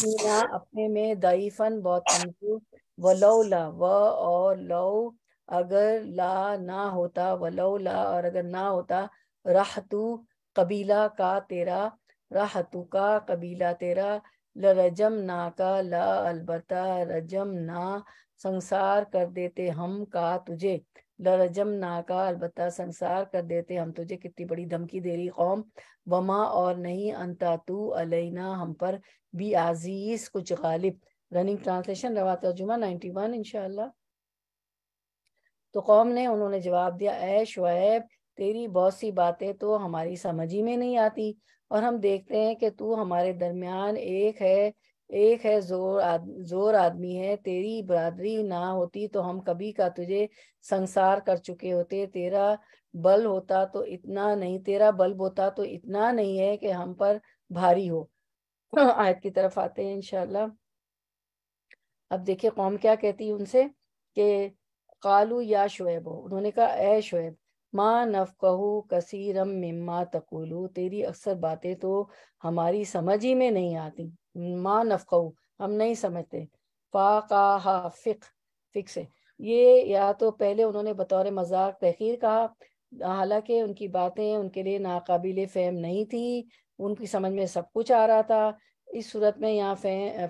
فینا اپنے میں، ضعیفاً بہت کمزور، ولولا و اور لو اگر لا نہ ہوتا، ولولا اور اگر نہ ہوتا، رحتو قبیلہ کا تیرا، رحتو کا قبیلہ تیرا، لرجم نا کا لا البتہ رجم نا سنسار کر دیتے ہم کا تجھے، لرجم نا کا البتہ سنسار کر دیتے ہم تجھے. کتنی بڑی دھمکی دے رہی قوم. وما اور نہیں، انتا تو علینا ہم پر، بھی عزیز کچھ غالب. رننگ ٹرانسلیشن روایت ترجمہ 91 انشاءاللہ. تو قوم نے، انہوں نے جواب دیا، اے شعیب تیری بہت سی باتیں تو ہماری سمجھ ہی میں نہیں آتی، اور ہم دیکھتے ہیں کہ تو ہمارے درمیان ایک ہے زور آدمی ہے. تیری برادری نہ ہوتی تو ہم کبھی کا تجھے سنسار کر چکے ہوتے. تیرا بل ہوتا تو اتنا نہیں، تیرا بلب ہوتا تو اتنا نہیں ہے کہ ہم پر بھاری ہو. آیت کی طرف آتے ہیں انشاءاللہ. اب دیکھیں قوم کیا کہتی ہے ان سے کہ قالو یا شعیب، انہوں نے کہا اے شعیب، ما نفقہو کثیرم مما تقولو، تیری اکثر باتیں تو ہماری سمجھ ہی میں نہیں آتی. ما نفقہو ہم نہیں سمجھتے. فاقاہا فقہ سے، یہ یا تو پہلے انہوں نے بطور مذاق تحقیر کہا، حالانکہ ان کی باتیں ان کے لیے ناقابل فہم نہیں تھی، ان کی سمجھ میں سب کچھ آ رہا تھا. اس صورت میں یہاں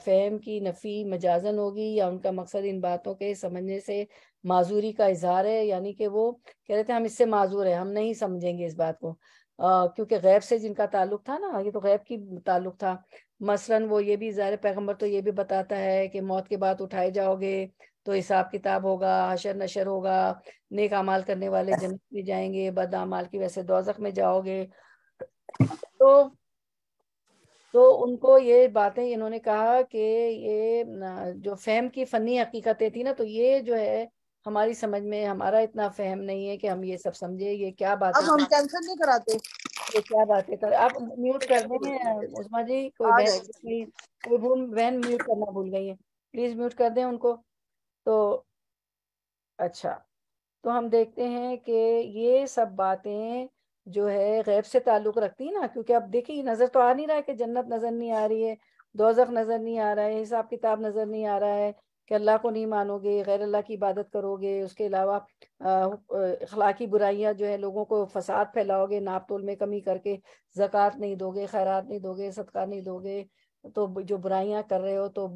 فہم کی نفی مجازن ہوگی، یا ان کا مقصد ان باتوں کے سمجھنے سے معذوری کا اظہار ہے، یعنی کہ وہ کہہ رہے تھے ہم اس سے معذور ہیں، ہم نہیں سمجھیں گے اس بات کو، کیونکہ غیب سے جن کا تعلق تھا نا، یہ تو غیب کی تعلق تھا. مثلاً وہ یہ بھی ظاہر پیغمبر تو یہ بھی بتاتا ہے کہ موت کے بعد اٹھائے جاؤ گے تو حساب کتاب ہوگا، حشر نشر ہوگا، نیک اعمال کرنے والے جنت میں جائیں گے، بد اعمال کی وجہ سے دوزخ میں جاؤ گے. تو ان کو یہ باتیں انہوں نے کہا کہ یہ جو فہم کی فنی حقیقتیں تھی نا، تو یہ جو ہے ہماری سمجھ میں، ہمارا اتنا فہم نہیں ہے کہ ہم یہ سب سمجھے. یہ کیا باتیں، اب ہم کینسل نہیں کراتے. یہ کیا باتیں کر آپ میوٹ کر دیں عظمیٰ جی، کوئی آ جائے گی. بہن میوٹ کرنا بھول گئی ہے، پلیز میوٹ کر دیں ان کو. تو اچھا، تو ہم دیکھتے ہیں کہ یہ سب باتیں جو ہے غیب سے تعلق رکھتی ہیں نا، کیونکہ اب دیکھیں نظر تو آ نہیں رہا ہے کہ جنت نظر نہیں آ رہی ہے، دوزخ نظر نہیں آ رہا ہے، حساب کتاب نظر نہیں آ رہا ہے، کہ اللہ کو نہیں مانو گے، غیر اللہ کی عبادت کرو گے، اس کے علاوہ اخلاقی برائیاں جو ہے لوگوں کو فساد پھیلاؤ گے، ناپ تول میں کمی کر کے، زکوٰۃ نہیں دو گے، خیرات نہیں دو گے، صدقہ نہیں دو گے، تو جو برائیاں کر رہے ہو تو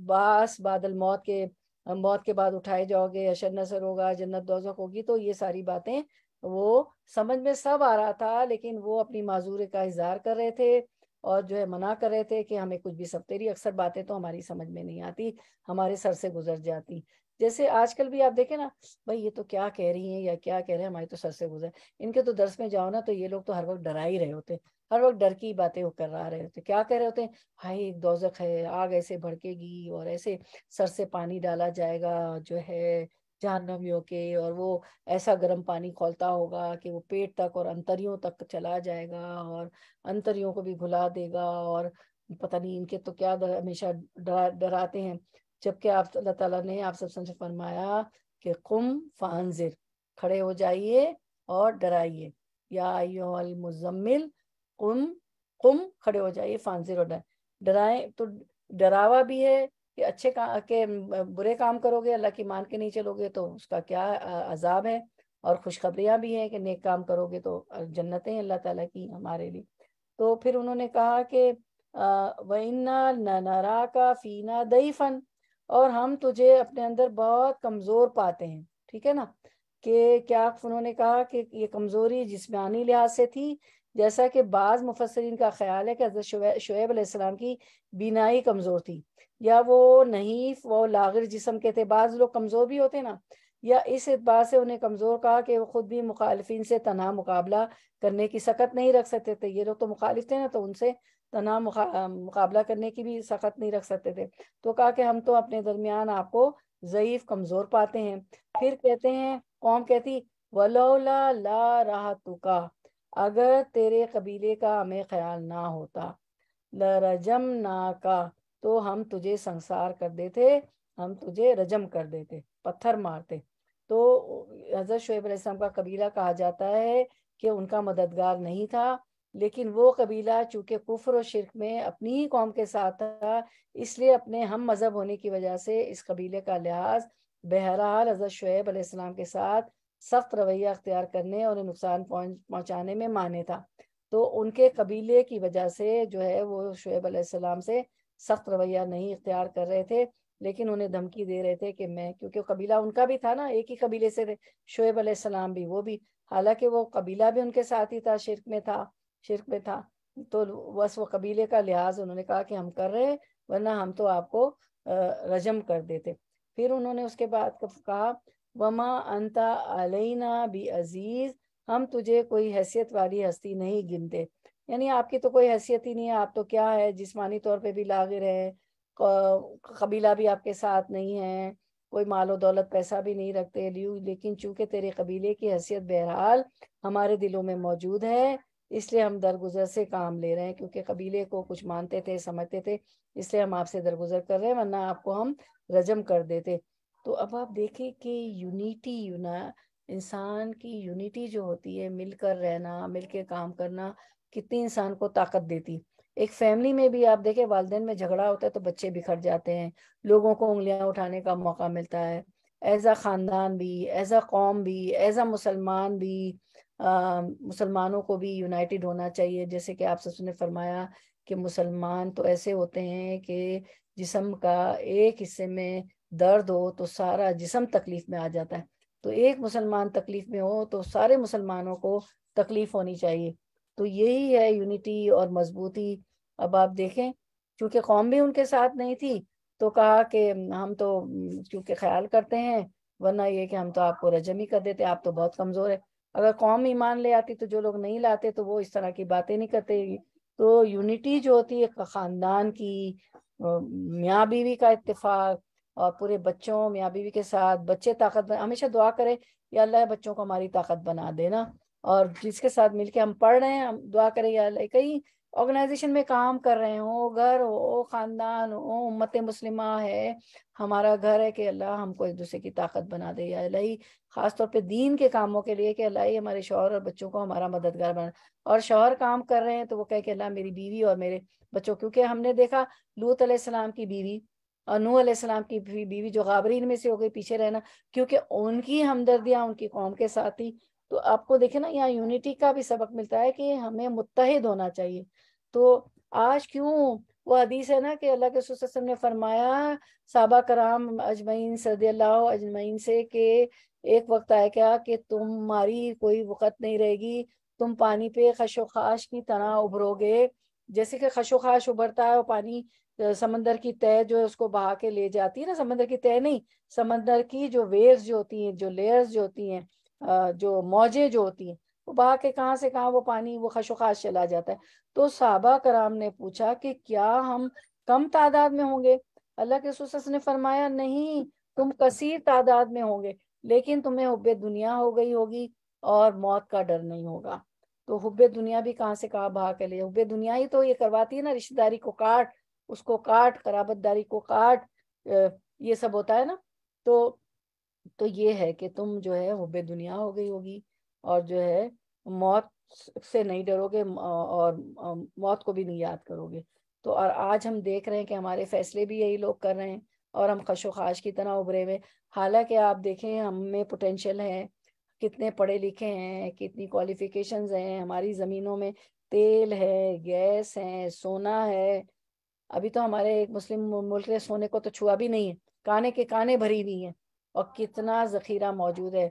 باس بعد الموت کے، موت کے بعد اٹھائے جاؤ گے، حشر نصر ہوگا، جنت دوزخ ہوگی. تو یہ ساری باتیں وہ سمجھ میں سب آ رہا تھا، لیکن وہ اپنی معذوری کا اظہار کر رہے تھے اور جو ہے منع کر رہے تھے کہ ہمیں کچھ بھی، سب تیری اکثر باتیں تو ہماری سمجھ میں نہیں آتی، ہمارے سر سے گزر جاتی. جیسے آج کل بھی آپ دیکھیں نا بھائی یہ تو کیا کہہ رہی ہیں یا کیا کہہ رہے ہیں، ہمارے تو سر سے گزر، ان کے تو درس میں جاؤ نا تو یہ لوگ تو ہر وقت ڈرا ہی رہے ہوتے، ہر وقت ڈر کی باتیں وہ کرا رہے ہوتے، کیا کہہ رہے ہوتے ہیں، ہائی ایک دوزخ ہے، آگ ایسے بھڑکے گی اور ایسے سر سے پانی ڈالا جائے گا جو ہے جہنمیوں کے، اور وہ ایسا گرم پانی کھولتا ہوگا کہ وہ پیٹ تک اور انتریوں تک چلا جائے گا اور انتریوں کو بھی گھلا دے گا، اور پتہ نہیں ان کے تو کیا ہمیشہ ڈراتے ہیں، جبکہ آپ اللہ تعالیٰ نے آپ سب سے فرمایا کہ قم فانذر، کھڑے ہو جائیے اور ڈرائیے، یا ایھا المزمل قم کھڑے ہو جائیے، فانذر اور ڈرائیں، تو ڈراوا بھی ہے کہ اچھے کہ برے کام کرو گے اللہ کی مان کے نہیں چلو گے تو اس کا کیا عذاب ہے، اور خوشخبریاں بھی ہیں کہ نیک کام کرو گے تو جنتیں اللہ تعالیٰ کی ہمارے لیے۔ تو پھر انہوں نے کہا کہ وَإِنَّا لَنَرَاكَ فِينَا ضَعِيفًا، اور ہم تجھے اپنے اندر بہت کمزور پاتے ہیں، ٹھیک ہے نا، کہ کیا انہوں نے کہا کہ یہ کمزوری جسمانی لحاظ سے تھی، جیسا کہ بعض مفسرین کا خیال ہے کہ حضرت شعیب علیہ السلام کی بینائی کمزور تھی، یا وہ نحیف وہ لاغر جسم کے تھے، بعض لوگ کمزور بھی ہوتے نا، یا اس اعتبار سے انہیں کمزور کہا کہ وہ خود بھی مخالفین سے تنہا مقابلہ کرنے کی سخت نہیں رکھ سکتے تھے، یہ لوگ تو مخالف تھے نا تو ان سے تنہا مقابلہ کرنے کی بھی سخت نہیں رکھ سکتے تھے، تو کہا کہ ہم تو اپنے درمیان آپ کو ضعیف کمزور پاتے ہیں۔ پھر کہتے ہیں قوم کہتی وَلَوْلَا لَا رَحَتُكَ، اگر تیرے قبیلے کا ہمیں خیال نہ ہوتا، لَرَجَمْنَاكَ، تو ہم تجھے سنسار کر دیتے، ہم تجھے رجم کر دیتے، پتھر مارتے۔ تو حضرت شعیب علیہ السلام کا قبیلہ کہا جاتا ہے کہ ان کا مددگار نہیں تھا، لیکن وہ قبیلہ چونکہ کفر و شرک میں اپنی ہی قوم کے ساتھ تھا، اس لیے اپنے ہم مذہب ہونے کی وجہ سے اس قبیلے کا لحاظ بہرحال حضرت شعیب علیہ السلام کے ساتھ سخت رویہ اختیار کرنے اور نقصان پہنچانے میں مانے تھا، تو ان کے قبیلے کی وجہ سے جو ہے وہ شعیب علیہ السلام سے سخت رویہ نہیں اختیار کر رہے تھے، لیکن انہیں دھمکی دے رہے تھے کہ میں، کیونکہ قبیلہ ان کا بھی تھا نا، ایک ہی قبیلے سے تھے شعیب علیہ السلام بھی، وہ بھی، حالانکہ وہ قبیلہ بھی ان کے ساتھ ہی تھا، شرک میں تھا، تو بس وہ قبیلے کا لحاظ انہوں نے کہا کہ ہم کر رہے، ورنہ ہم تو آپ کو رجم کر دیتے۔ پھر انہوں نے اس کے بعد کہا وما انت علینا بعزیز، ہم تجھے کوئی حیثیت والی ہستی نہیں گنتے، یعنی آپ کی تو کوئی حیثیت ہی نہیں ہے، آپ تو کیا ہے جسمانی طور پہ بھی لاغر ہے، قبیلہ بھی آپ کے ساتھ نہیں ہے، کوئی مال و دولت پیسہ بھی نہیں رکھتے، لیکن چونکہ تیرے قبیلے کی حیثیت بہرحال ہمارے دلوں میں موجود ہے، اس لیے ہم درگزر سے کام لے رہے ہیں، کیونکہ قبیلے کو کچھ مانتے تھے، سمجھتے تھے، اس لیے ہم آپ سے درگزر کر رہے ہیں، ورنہ آپ کو ہم رجم کر دیتے۔ تو اب آپ دیکھیں کہ یونیٹی، انسان کی یونیٹی جو ہوتی ہے، مل کر رہنا، مل کے کام کرنا، کتنی انسان کو طاقت دیتی۔ ایک فیملی میں بھی آپ دیکھیں والدین میں جھگڑا ہوتا ہے تو بچے بکھر جاتے ہیں، لوگوں کو انگلیاں اٹھانے کا موقع ملتا ہے، ایز اے خاندان بھی، ایز اے قوم بھی، ایز اے مسلمان بھی، مسلمانوں کو بھی یونائٹڈ ہونا چاہیے، جیسے کہ آپ سب نے فرمایا کہ مسلمان تو ایسے ہوتے ہیں کہ جسم کا ایک حصے میں درد ہو تو سارا جسم تکلیف میں آ جاتا ہے، تو ایک مسلمان تکلیف میں ہو تو سارے مسلمانوں کو تکلیف ہونی چاہیے، تو یہی ہے یونٹی اور مضبوطی۔ اب آپ دیکھیں چونکہ قوم بھی ان کے ساتھ نہیں تھی تو کہا کہ ہم تو کیونکہ خیال کرتے ہیں، ورنہ یہ کہ ہم تو آپ کو رجم ہی کر دیتے، آپ تو بہت کمزور ہے، اگر قوم ایمان لے آتی تو جو لوگ نہیں لاتے تو وہ اس طرح کی باتیں نہیں کرتے۔ تو یونٹی جو ہوتی ہے خاندان کی، میاں بیوی کا اتفاق، اور پورے بچوں میاں بیوی کے ساتھ، بچے طاقت ہمیشہ دعا کرے یا اللہ بچوں کو ہماری طاقت بنا دینا، اور جس کے ساتھ مل کے ہم پڑھ رہے ہیں ہم دعا کریں یا اللہ، کئی آرگنائزیشن میں کام کر رہے ہوں، گھر ہو، خاندان ہو، امت مسلمہ ہے، ہمارا گھر ہے، کہ اللہ ہم کو ایک دوسرے کی طاقت بنا دے یا الہی، خاص طور پہ دین کے کاموں کے لیے کہ الہی ہمارے شوہر اور بچوں کو ہمارا مددگار بنا، اور شوہر کام کر رہے ہیں تو وہ کہے کہ اللہ میری بیوی اور میرے بچوں، کیونکہ ہم نے دیکھا لوط علیہ السلام کی بیوی اور نوح علیہ السلام کی بیوی جو غابرین میں سے ہو گئی پیچھے رہنا، کیونکہ ان کی ہمدردیاں ان کی قوم کے ساتھ تھی۔ تو آپ کو دیکھیں نا یہاں یونٹی کا بھی سبق ملتا ہے کہ ہمیں متحد ہونا چاہیے۔ تو آج کیوں وہ حدیث ہے نا کہ اللہ کے رسول صلی اللہ علیہ وسلم نے فرمایا صحابہ کرام اجمعین رضی اللہ اجمعین سے کہ ایک وقت آئے گا کہ تمہاری کوئی وقت نہیں رہے گی، تم پانی پہ خش و خاش کی طرح ابھرو گے، جیسے کہ خش و خاش ابھرتا ہے اور پانی سمندر کی تہ جو ہے اس کو بہا کے لے جاتی ہے نا، سمندر کی تہ نہیں، سمندر کی جو ویوز جو ہوتی ہیں، جو لیئرز جو ہوتی ہیں، جو موجیں جو ہوتی ہیں، وہ بہا کے کہاں سے کہاں وہ پانی وہ خش و خاش چلا جاتا ہے۔ تو صحابہ کرام نے پوچھا کہ کیا ہم کم تعداد میں ہوں گے؟ اللہ کے رسول صلی اللہ علیہ وسلم نے فرمایا نہیں، تم کثیر تعداد میں ہوں گے، لیکن تمہیں حب دنیا ہو گئی ہوگی اور موت کا ڈر نہیں ہوگا۔ تو حب دنیا بھی کہاں سے کہاں بہا کے لے، حب دنیا ہی تو یہ کرواتی ہے نا، رشتہ داری کو کاٹ، اس کو کاٹ، قرابت داری کو کاٹ، یہ سب ہوتا ہے نا۔ تو یہ ہے کہ تم جو ہے حب دنیا ہو گئی ہوگی اور جو ہے موت سے نہیں ڈرو گے اور موت کو بھی نہیں یاد کرو گے۔ تو اور آج ہم دیکھ رہے ہیں کہ ہمارے فیصلے بھی یہی لوگ کر رہے ہیں اور ہم خش و خاش کی طرح ابھرے ہوئے، حالانکہ آپ دیکھیں ہم میں پوٹینشیل ہے، کتنے پڑھے لکھے ہیں، کتنی کوالیفیکیشنز ہیں، ہماری زمینوں میں تیل ہے، گیس ہے، سونا ہے۔ ابھی تو ہمارے ایک مسلم ملک نے سونے کو تو چھوا بھی نہیں ہے، کانے کے کانے بھری ہوئی ہیں، اور کتنا ذخیرہ موجود ہے،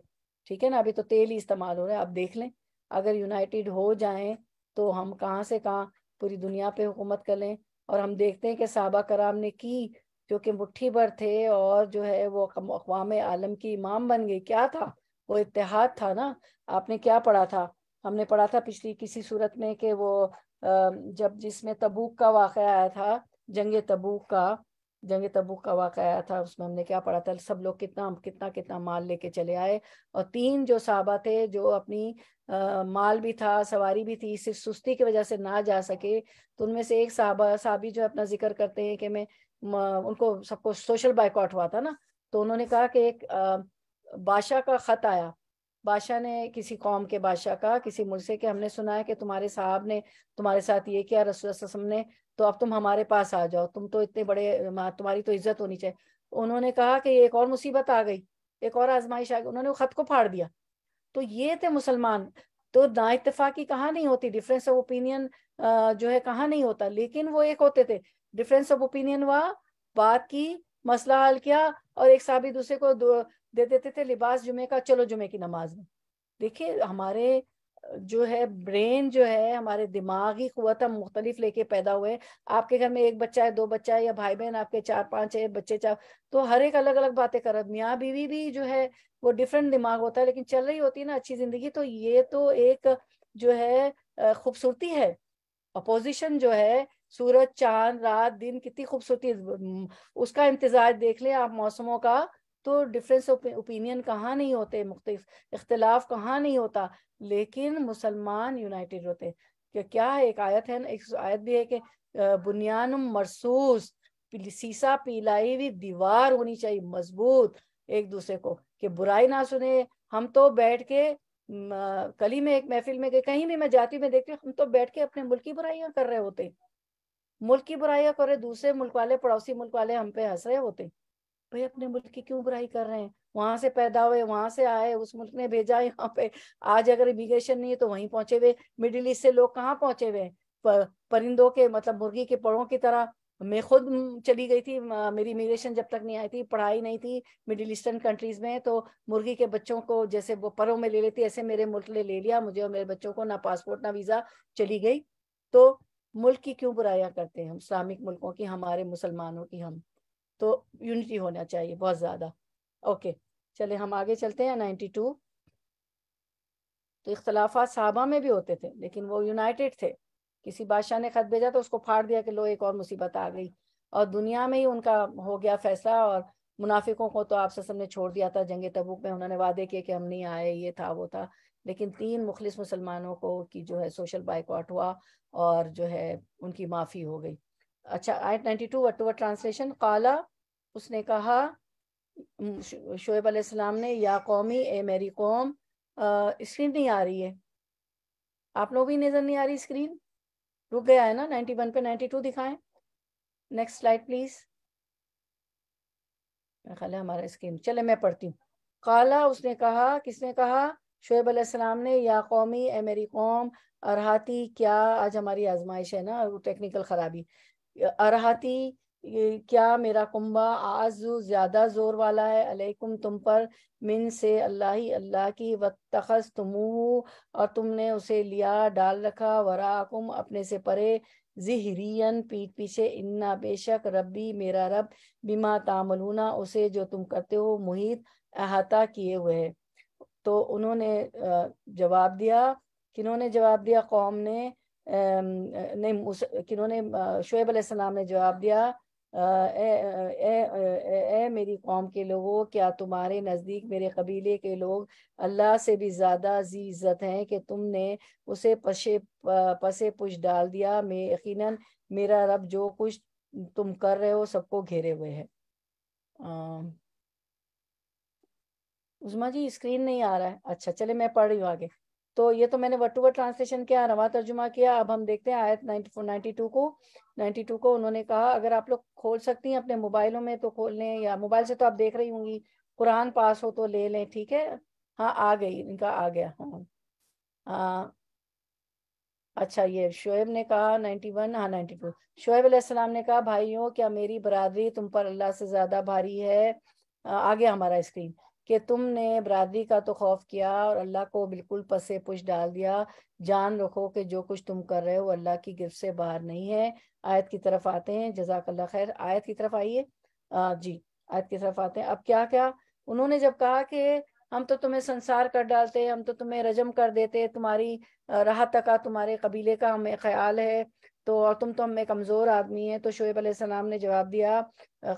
ٹھیک ہے نا۔ ابھی تو تیل ہی استعمال ہو رہا ہے، آپ دیکھ لیں اگر یونائٹڈ ہو جائیں تو ہم کہاں سے کہاں پوری دنیا پہ حکومت کر لیں۔ اور ہم دیکھتے ہیں کہ صحابہ کرام نے کی، جو کہ مٹھی بھر تھے اور جو ہے وہ اقوام عالم کی امام بن گئی، کیا تھا وہ؟ اتحاد تھا نا۔ آپ نے کیا پڑھا تھا؟ ہم نے پڑھا تھا پچھلی کسی صورت میں کہ وہ جب جس میں تبوک کا واقعہ آیا تھا، جنگ تبوک کا واقعہ آیا تھا، اس میں ہم نے کیا پڑھا تھا؟ سب لوگ کتنا مال لے کے چلے آئے، اور 3 جو صحابہ تھے جو اپنی مال بھی تھا، سواری بھی تھی، صرف سستی کی وجہ سے نہ جا سکے، تو ان میں سے ایک صحابی جو اپنا ذکر کرتے ہیں کہ میں ان کو سب کو سوشل بائیکاٹ ہوا تھا نا، تو انہوں نے کہا کہ ایک بادشاہ کا خط آیا، بادشاہ نے کسی قوم کے بادشاہ کا کسی ملک سے، کہ ہم نے سنا ہے کہ تمہارے صاحب نے تمہارے ساتھ یہ کیا، رسول اللہ صلی اللہ علیہ وسلم نے، تو اب تم ہمارے پاس آ جاؤ، تم تو اتنے بڑے، تمہاری تو عزت ہونی چاہیے۔ انہوں نے کہا کہ ایک اور مصیبت آ گئی، ایک اور آزمائش آ گئی، انہوں نے وہ خط کو پھاڑ دیا۔ تو یہ تھے مسلمان۔ تو نا اتفاقی کہاں نہیں ہوتی، ڈفرینس آف اوپینین جو ہے کہاں نہیں ہوتا، لیکن وہ ایک ہوتے تھے، ڈفرینس آف اوپینین ہوا، بات کی، مسئلہ حل کیا، اور ایک صحابی دوسرے کو دے دیتے تھے لباس جمعے کا، چلو جمعے کی نماز میں۔ دیکھیے ہمارے جو ہے برین جو ہے، ہمارے دماغی قوت ہم مختلف لے کے پیدا ہوئے۔ آپ کے گھر میں ایک بچہ ہے، 2 بچہ ہے، یا بھائی بہن آپ کے 4-5 ہے بچے، تو ہر ایک الگ الگ باتیں کر رہا ہے، میاں بیوی بھی جو ہے وہ ڈفرینٹ دماغ ہوتا ہے، لیکن چل رہی ہوتی ہے نا اچھی زندگی۔ تو یہ تو ایک جو ہے خوبصورتی ہے، اپوزیشن جو ہے، سورج، چاند، رات، دن، کتنی خوبصورتی ہے، اس کا امتزاج دیکھ لیں آپ موسموں کا، تو ڈفرینس اوپینین کہاں نہیں ہوتے، مختلف اختلاف کہاں نہیں ہوتا، لیکن مسلمان یونائٹڈ ہوتے۔ کہ کیا ہے، ایک آیت ہے نا، ایک آیت بھی ہے کہ بنیان مرصوص، سیسا پیلائی ہوئی دیوار ہونی چاہیے مضبوط، ایک دوسرے کو کہ برائی نہ سنے۔ ہم تو بیٹھ کے کل ہی میں ایک محفل میں گئے، کہیں بھی میں جاتی ہوں میں دیکھتی ہوں، ہم تو بیٹھ کے اپنے ملک کی برائیاں کر رہے ہوتے، ملک کی برائیاں کر رہے، دوسرے ملک والے، پڑوسی ملک والے ہم پہ ہنس رہے ہوتے۔ بھئی اپنے ملک کی کیوں برائی کر رہے ہیں؟ وہاں سے پیدا ہوئے، وہاں سے آئے، اس ملک نے بھیجا یہاں پہ، آج اگر امیگریشن نہیں ہے تو وہیں پہنچے ہوئے۔ مڈل ایسٹ سے لوگ کہاں پہنچے ہوئے ہیں؟ پرندوں کے مطلب مرغی کے پروں کی طرح۔ میں خود چلی گئی تھی، میری امیگریشن جب تک نہیں آئی تھی، پڑھائی نہیں تھی مڈل ایسٹرن کنٹریز میں، تو مرغی کے بچوں کو جیسے وہ پروں میں لے لیتی، ایسے میرے ملک نے لے لیا مجھے اور میرے بچوں کو، نہ پاسپورٹ نہ ویزا، چلی گئی۔ تو ملک کی کیوں برائیاں کرتے ہیں ہم، اسلامک ملکوں کی، ہمارے مسلمانوں کی ہم؟ تو یونٹی ہونا چاہیے بہت زیادہ۔ اوکے چلے ہم آگے چلتے ہیں۔ 92 تو اختلافات صحابہ میں بھی ہوتے تھے لیکن وہ یونائٹڈ تھے۔ کسی بادشاہ نے خط بھیجا تو اس کو پھاڑ دیا کہ لو ایک اور مصیبت آ گئی، اور دنیا میں ہی ان کا ہو گیا فیصلہ۔ اور منافقوں کو تو آپ سب نے چھوڑ دیا تھا، جنگ تبوک میں انہوں نے وعدے کیے کہ ہم نہیں آئے، یہ تھا وہ تھا، لیکن 3 مخلص مسلمانوں کو کی جو ہے سوشل بائیکاٹ ہوا اور جو ہے ان کی معافی ہو گئی۔ اچھا آیت 92 وٹ ٹرانسلیشن، قالا اس نے کہا، شعیب علیہ السلام نے، یا قومی، اے میری قوم۔ اسکرین نہیں آ رہی ہے، آپ لوگ بھی نظر نہیں آ رہی اسکرین؟ رک گیا ہے نا 91 پہ، 92 دکھائیں۔ Next slide please. میرا خیال ہے ہمارا اسکرین، چلے میں پڑھتی ہوں۔ قالا اس نے کہا، کس نے کہا؟ شعیب علیہ السلام نے، یا قومی، اے میری قوم، ارہاتی، کیا، آج ہماری آزمائش ہے نا، ٹیکنیکل خرابی، ارہاتی کیا میرا کنبہ، آزو زیادہ زور والا ہے، علیکم تم پر، من سے اللہ کی، واتخذتموہ اور تم نے اسے لیا ڈال رکھا، وراکم اپنے سے پرے، ظہرین پیٹھ پیچھے، انا بے شک ربی میرا رب بما تعملون اسے جو تم کرتے ہو محیط احاطہ کیے ہوئے ہے۔ تو انہوں نے جواب دیا، کنہوں نے جواب دیا؟ قوم نے نہیں، کنہوں نے؟ شعیب علیہ السلام نے جواب دیا، اے میری قوم کے لوگوں، کیا تمہارے نزدیک میرے قبیلے کے لوگ اللہ سے بھی زیادہ ذی عزت ہیں کہ تم نے اسے پسے پش ڈال دیا؟ میں یقیناً میرا رب جو کچھ تم کر رہے ہو سب کو گھیرے ہوئے ہے۔ عظمیٰ جی اسکرین نہیں آ رہا ہے، اچھا چلے میں پڑھ رہی ہوں آگے۔ تو یہ تو میں نے ورڈ ٹو ورڈ ٹرانسلیشن کیا، رواں ترجمہ کیا۔ اب ہم دیکھتے ہیں آیت 92 کو انہوں نے کہا، اگر آپ لوگ کھول سکتی ہیں اپنے موبائلوں میں تو کھول لیں، یا موبائل سے تو آپ دیکھ رہی ہوں گی، قرآن پاس ہو تو لے لیں، ٹھیک ہے؟ ہاں آ گئی، ان کا آ گیا۔ ہاں اچھا، یہ شعیب نے کہا 91، ہاں 92، شعیب علیہ السلام نے کہا، بھائیوں کیا میری برادری تم پر اللہ سے زیادہ بھاری ہے؟ آگے ہمارا اسکرین، کہ تم نے برادری کا تو خوف کیا اور اللہ کو بالکل پسے پش ڈال دیا۔ جان رکھو کہ جو کچھ تم کر رہے ہو اللہ کی گرفت سے باہر نہیں ہے۔ آیت کی طرف آتے ہیں، جزاک اللہ خیر، آیت کی طرف آئیے۔ جی آیت کی طرف آتے ہیں۔ اب کیا انہوں نے جب کہا کہ ہم تو تمہیں سنسار کر ڈالتے، ہم تو تمہیں رجم کر دیتے، تمہاری راحت کا تمہارے قبیلے کا ہمیں خیال ہے، تو اور تم تو ہمیں کمزور آدمی ہیں، تو شعیب علیہ السلام نے جواب دیا،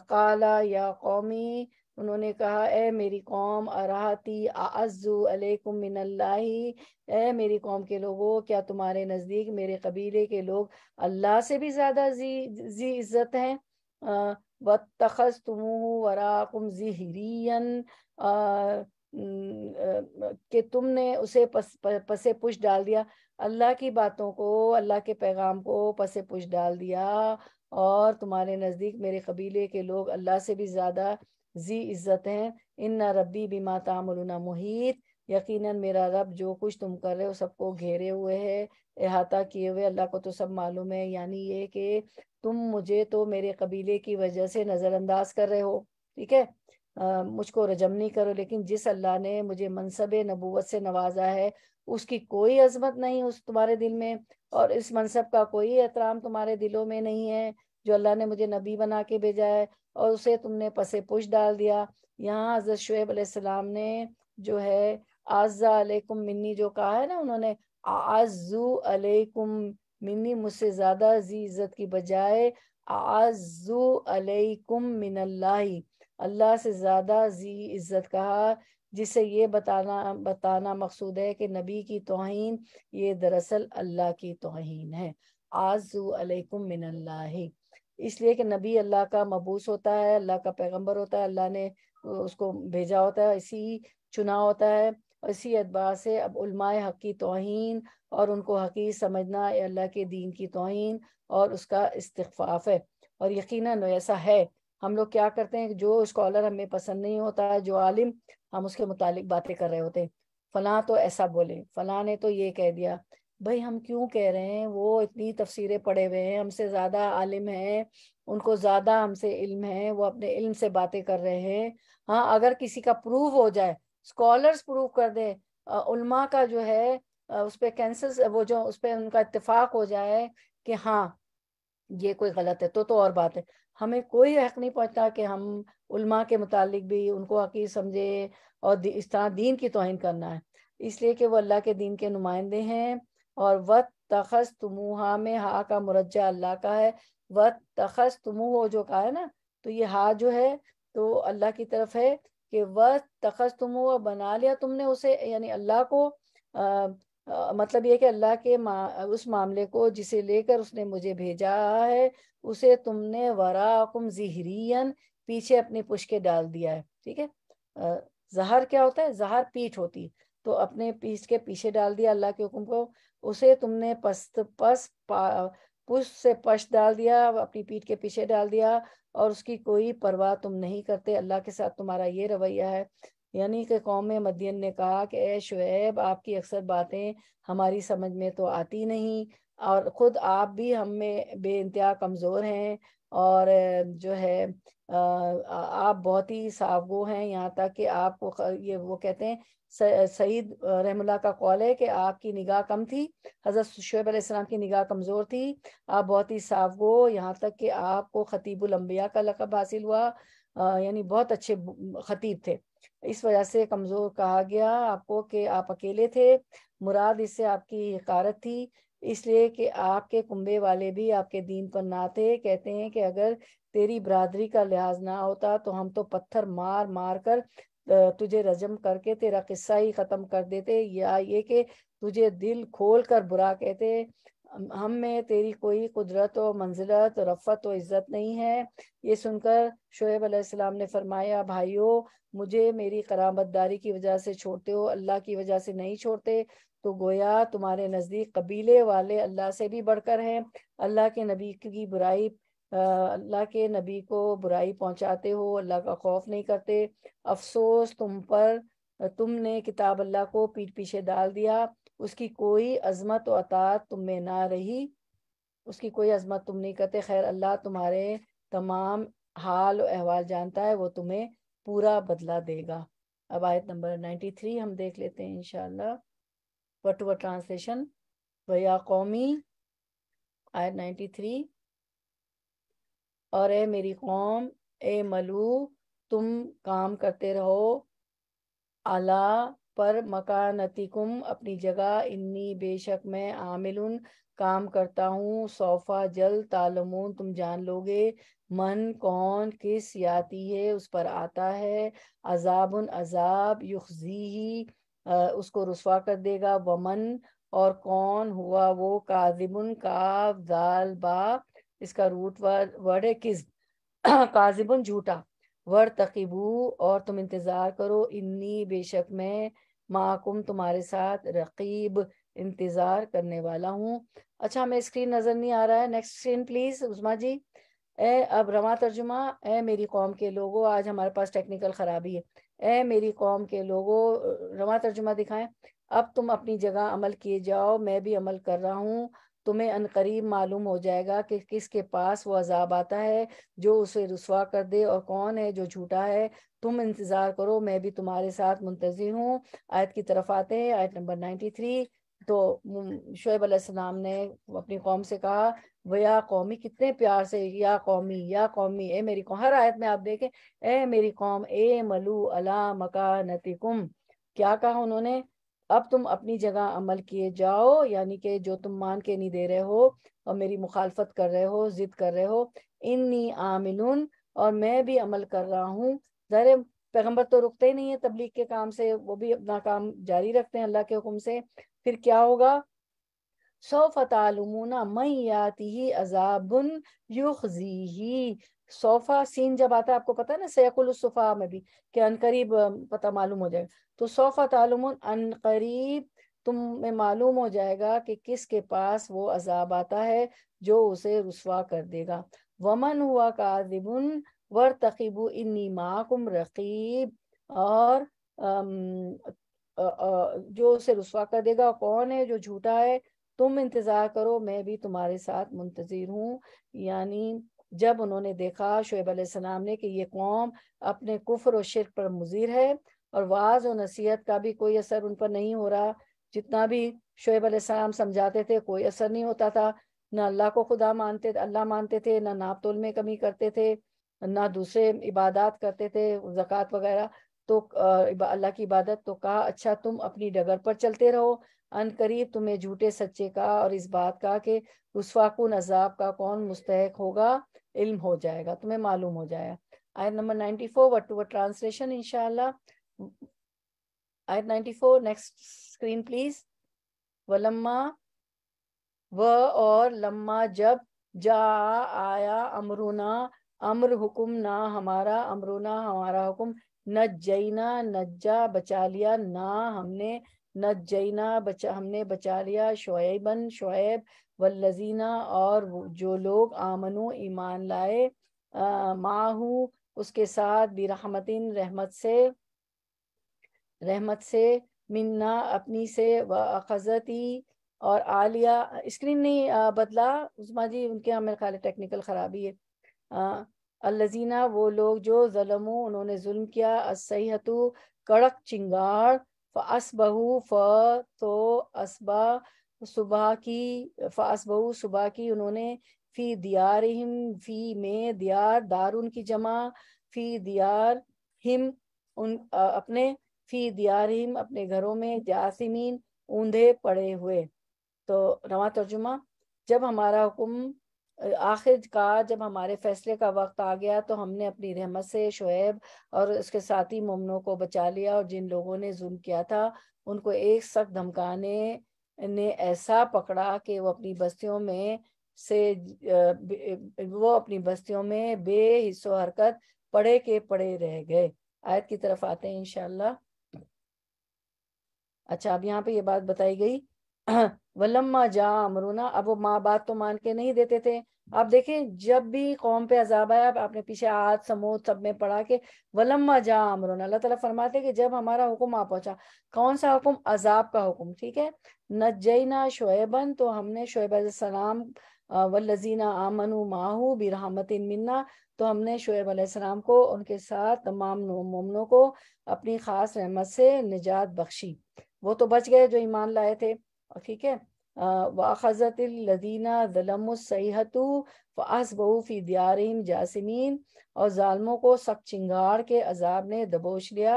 قالا یا قومی، انہوں نے کہا اے میری قوم، اراحتی اعز علیکم من اللہ، اے میری قوم کے لوگوں، کیا تمہارے نزدیک میرے قبیلے کے لوگ اللہ سے بھی زیادہ ذی عزت ہیں؟ وَاتَّخَذْتُمُوهُ وَرَاءَكُمْ ظِہْرِيًّا، کہ تم نے اسے پسے پش ڈال دیا، اللہ کی باتوں کو، اللہ کے پیغام کو پسے پش ڈال دیا، اور تمہارے نزدیک میرے قبیلے کے لوگ اللہ سے بھی زیادہ ذی عزت ہیں۔ ان ربی بما تعملون محیط، یقیناً میرا رب جو کچھ تم کر رہے ہو سب کو گھیرے ہوئے ہے، احاطہ کیے ہوئے، اللہ کو تو سب معلوم ہے۔ یعنی یہ کہ تم مجھے تو میرے قبیلے کی وجہ سے نظر انداز کر رہے ہو، ٹھیک ہے، مجھ کو رجم نہیں کرو، لیکن جس اللہ نے مجھے منصب نبوت سے نوازا ہے اس کی کوئی عظمت نہیں اس تمہارے دل میں، اور اس منصب کا کوئی احترام تمہارے دلوں میں نہیں ہے جو اللہ نے مجھے نبی بنا کے بھیجا ہے، اور اسے تم نے پسے پش ڈال دیا۔ یہاں حضرت شعیب علیہ السلام نے جو ہے اعزا علیکم منی جو کہا ہے نا، انہوں نے اعزو علیکم منی، مجھ سے زیادہ ذی عزت کی بجائے اعزو علیکم من اللہ، اللہ سے زیادہ ذی عزت کہا، جس سے یہ بتانا مقصود ہے کہ نبی کی توہین یہ دراصل اللہ کی توہین ہے۔ اعزو علیکم من اللہ، اس لیے کہ نبی اللہ کا مبعوث ہوتا ہے، اللہ کا پیغمبر ہوتا ہے، اللہ نے اس کو بھیجا ہوتا ہے، اسی چنا ہوتا ہے، اسی اعتبار سے اب علماء حق کی توہین اور ان کو حقیر سمجھنا اللہ کے دین کی توہین اور اس کا استخفاف ہے۔ اور یقیناً ایسا ہے، ہم لوگ کیا کرتے ہیں، جو اسکالر ہمیں پسند نہیں ہوتا ہے، جو عالم، ہم اس کے متعلق باتیں کر رہے ہوتے ہیں، فلاں تو ایسا بولے، فلاں نے تو یہ کہہ دیا۔ بھائی ہم کیوں کہہ رہے ہیں؟ وہ اتنی تفسیریں پڑھے ہوئے ہیں، ہم سے زیادہ عالم ہیں، ان کو زیادہ ہم سے علم ہے، وہ اپنے علم سے باتیں کر رہے ہیں۔ ہاں اگر کسی کا پروو ہو جائے، اسکالرز پروو کر دیں، علماء کا جو ہے اس پہ کینسل، وہ جو اس پہ ان کا اتفاق ہو جائے کہ ہاں یہ کوئی غلط ہے، تو اور بات ہے۔ ہمیں کوئی حق نہیں پہنچتا کہ ہم علماء کے متعلق بھی ان کو حقیر سمجھے اور اس طرح دین کی توہین کرنا ہے، اس لیے کہ وہ اللہ کے دین کے نمائندے ہیں۔ اور وَاتَّخَذْتُمُوهَا میں ہا کا مرجع اللہ کا ہے، وَاتَّخَذْتُمُوهُ جو کہا ہے نا، تو یہ ہا جو ہے تو اللہ کی طرف ہے کہ وَاتَّخَذْتُمُوهُ بنا لیا تم نے اسے، یعنی اللہ کو، مطلب یہ کہ اللہ کے اس معاملے کو جسے لے کر اس نے مجھے بھیجا ہے، اسے تم نے وراءکم ظہرین، پیچھے اپنے پش کے ڈال دیا ہے، ٹھیک ہے۔ ظہر کیا ہوتا ہے؟ ظہر پیٹھ ہوتی، تو اپنے پیٹھ کے پیچھے ڈال دیا اللہ کے حکم کو، اسے تم نے پش سے پش ڈال دیا، اپنی پیٹھ کے پیچھے ڈال دیا، اور اس کی کوئی پرواہ تم نہیں کرتے، اللہ کے ساتھ تمہارا یہ رویہ ہے۔ یعنی کہ قوم مدین نے کہا کہ اے شعیب، آپ کی اکثر باتیں ہماری سمجھ میں تو آتی نہیں، اور خود آپ بھی ہم میں بے انتہا کمزور ہیں، اور جو ہے آپ بہت ہی صاف گو ہیں، یہاں تک کہ آپ کو یہ وہ کہتے ہیں سعید رحم اللہ کا قول ہے کہ آپ کی نگاہ کم تھی، حضرت شعیب علیہ السلام کی نگاہ کمزور تھی، آپ بہت ہی صاف گو، یہاں تک کہ آپ کو خطیب الانبیاء کا لقب حاصل ہوا، یعنی بہت اچھے خطیب تھے، اس وجہ سے کمزور کہا گیا آپ کو کہ آپ اکیلے تھے، مراد اس سے آپ کی حقارت تھی، اس لیے کہ آپ کے کنبے والے بھی آپ کے دین پر نہ تھے، کہتے ہیں کہ اگر تیری برادری کا لحاظ نہ ہوتا تو ہم تو پتھر مار مار کر تجھے رجم کر کے تیرا قصہ ہی ختم کر دیتے، یا یہ کہ تجھے دل کھول کر برا کہتے، ہم میں تیری کوئی قدرت و منزلت رفت و عزت نہیں ہے۔ یہ سن کر شعیب علیہ السلام نے فرمایا بھائیو، مجھے میری قرابت داری کی وجہ سے چھوڑتے ہو، اللہ کی وجہ سے نہیں چھوڑتے، تو گویا تمہارے نزدیک قبیلے والے اللہ سے بھی بڑھ کر ہیں، اللہ کے نبی کی برائی اللہ کے نبی کو برائی پہنچاتے ہو، اللہ کا خوف نہیں کرتے، افسوس تم پر، تم نے کتاب اللہ کو پیٹھ پیچھے ڈال دیا، اس کی کوئی عظمت و اطاعت تم میں نہ رہی، اس کی کوئی عظمت تم نہیں کرتے، خیر اللہ تمہارے تمام حال و احوال جانتا ہے، وہ تمہیں پورا بدلہ دے گا۔ اب آیت نمبر 93 ہم دیکھ لیتے ہیں انشاءاللہ، ورڈ ٹو ورڈ ٹرانسلیشن۔ وَيَا قومی، آیت 93، اور اے میری قوم، اے ملو، تم کام کرتے رہو، اعلیٰ پر مکانتکم، اپنی جگہ، انی بے شک میں، عاملن کام کرتا ہوں، سوفا جلد، تعلمون تم جان لوگے، من کون، کس، یاتی ہے اس پر آتا ہے، عذاب عذاب، یخزیہی اس کو رسوا کر دے گا، ومن اور کون، ہوا وہ، کاذبن کاف ذال با، اس کا روٹ ورڈ ہے کذب، کاذبن جھوٹا، ورتقبو اور تم انتظار کرو، انی بے شک میں، معکم تمہارے ساتھ، رقیب انتظار کرنے والا ہوں۔ اچھا ہمیں اسکرین نظر نہیں آ رہا ہے، نیکسٹ اسکرین پلیز عظما جی۔ اب رواں ترجمہ، اے میری قوم کے لوگو، آج ہمارے پاس ٹیکنیکل خرابی ہے، اے میری قوم کے لوگو، رواں ترجمہ دکھائیں، اب تم اپنی جگہ عمل کیے جاؤ، میں بھی عمل کر رہا ہوں، تمہیں عنقریب معلوم ہو جائے گا کہ کس کے پاس وہ عذاب آتا ہے جو اسے رسوا کر دے، اور کون ہے جو جھوٹا ہے، تم انتظار کرو، میں بھی تمہارے ساتھ منتظر ہوں۔ آیت کی طرف آتے ہیں، آیت نمبر 93۔ تو شعیب علیہ السلام نے اپنی قوم سے کہا، ویا قومی، کتنے پیار سے، یا قومی، یا قومی، اے میری قوم، ہر آیت میں آپ دیکھیں اے میری قوم، اے ملو علی مکانتکم، کیا کہا انہوں نے، اب تم اپنی جگہ عمل کیے جاؤ، یعنی کہ جو تم مان کے نہیں دے رہے ہو اور میری مخالفت کر رہے ہو، ضد کر رہے ہو، انی عاملن اور میں بھی عمل کر رہا ہوں۔ ظاہر پیغمبر تو رکتے ہی نہیں ہے تبلیغ کے کام سے، وہ بھی اپنا کام جاری رکھتے ہیں اللہ کے حکم سے، پھر کیا ہوگا، سوف تعلمون من یاتیہ عذاب یخزیہ، سوفا سین جب آتا ہے آپ کو پتا ہے نا، سیقول الصفا میں بھی کہ ان قریب پتہ معلوم ہو جائے گا، تو سوف تعلمون ان قریب تم میں معلوم ہو جائے گا کہ کس کے پاس وہ عذاب آتا ہے جو اسے رسوا کر دے گا، ومن ہوا کاذب وارتقبوا انی معکم رقیب، اور جو اسے رسوا کر دے گا کون ہے جو جھوٹا ہے، تم انتظار کرو، میں بھی تمہارے ساتھ منتظر ہوں۔ یعنی جب انہوں نے دیکھا شعیب علیہ السلام نے کہ یہ قوم اپنے کفر و شرک پر مضر ہے اور واعظ و نصیحت کا بھی کوئی اثر ان پر نہیں ہو رہا، جتنا بھی شعیب علیہ السلام سمجھاتے تھے کوئی اثر نہیں ہوتا تھا، نہ اللہ کو خدا مانتے، اللہ مانتے تھے، نہ ناپ تول میں کمی کرتے تھے، نہ دوسرے عبادات کرتے تھے زکوٰۃ وغیرہ، تو اللہ کی عبادت، تو کہا اچھا تم اپنی ڈگر پر چلتے رہو، ان قریب تمہیں جھوٹے سچے کا اور اس بات کا کہ رسوا کن عذاب کا کون مستحق ہوگا علم ہو جائے گا، تمہیں معلوم ہو جائے گا۔ آیت نمبر 94 ورڈ ٹو ورڈ ٹرانسلیشن انشاءاللہ۔ آیت 94 نیکسٹ اسکرین پلیز۔ ولما، و اور، لما جب، جا آیا، امرنا امر حکم، نہ ہمارا، امرنا ہمارا حکم، نجینا نجا بچا لیا، نہ ہم نے، نجینا ہم نے بچا لیا، شعیبن شعیب، والذینہ اور جو لوگ، آمنو ایمان لائے، معہو اس کے ساتھ، برحمتن رحمت سے، منا اپنی سے، واخذتی اور عالیہ، اسکرین نہیں بدلا عظما جی، ان کے یہاں میرے خیال ٹیکنیکل خرابی ہے، الذین وہ لوگ جو ظلموا انہوں نے ظلم کیا، الصیحۃ کڑک چنگاڑ، فاصبحوا تو اصبح صبح کی، فاصبحوا صبح کی انہوں نے، فی دیارہم فی میں دیار، دارن کی جمع، فی دیارہم ان اپنے، فی دیارہم اپنے گھروں میں، جاثمین اوندھے پڑے ہوئے۔ تو رواں ترجمہ، جب ہمارا حکم آخر کا، جب ہمارے فیصلے کا وقت آ گیا تو ہم نے اپنی رحمت سے شعیب اور اس کے ساتھی مومنوں کو بچا لیا، اور جن لوگوں نے ظلم کیا تھا ان کو ایک سخت دھمکانے نے ایسا پکڑا کہ وہ اپنی بستیوں میں بے حص و حرکت پڑے کے پڑے رہ گئے۔ آیت کی طرف آتے ہیں انشاءاللہ۔ اچھا، اب یہاں پہ یہ بات بتائی گئی ولما جا امرنا، اب وہ ماں بات تو مان کے نہیں دیتے تھے۔ آپ دیکھیں جب بھی قوم پہ عذاب آیا، آپ نے پیچھے عاد سمود سب میں پڑھا کہ ولما جا امرنا، اللہ تعالیٰ فرماتے کہ جب ہمارا حکم آ پہنچا، کون سا حکم؟ عذاب کا حکم، ٹھیک ہے۔ نجینا شعیبن، تو ہم نے شعیب علیہ السلام، والذین آمنوا معہ برحمت منا، تو ہم نے شعیب علیہ السلام کو ان کے ساتھ تمام مومنوں کو اپنی خاص رحمت سے نجات بخشی، وہ تو بچ گئے جو ایمان لائے تھے، ٹھیک ہے۔ وَأَخَذَتِ الَّذِينَ ظَلَمُوا الصَّيْحَةُ فَأَصْبَحُوا فِي دِيَارِهِمْ جَاثِمِينَ، اور ظالموں کو سخت چنگاڑ کے عذاب نے دبوچ لیا،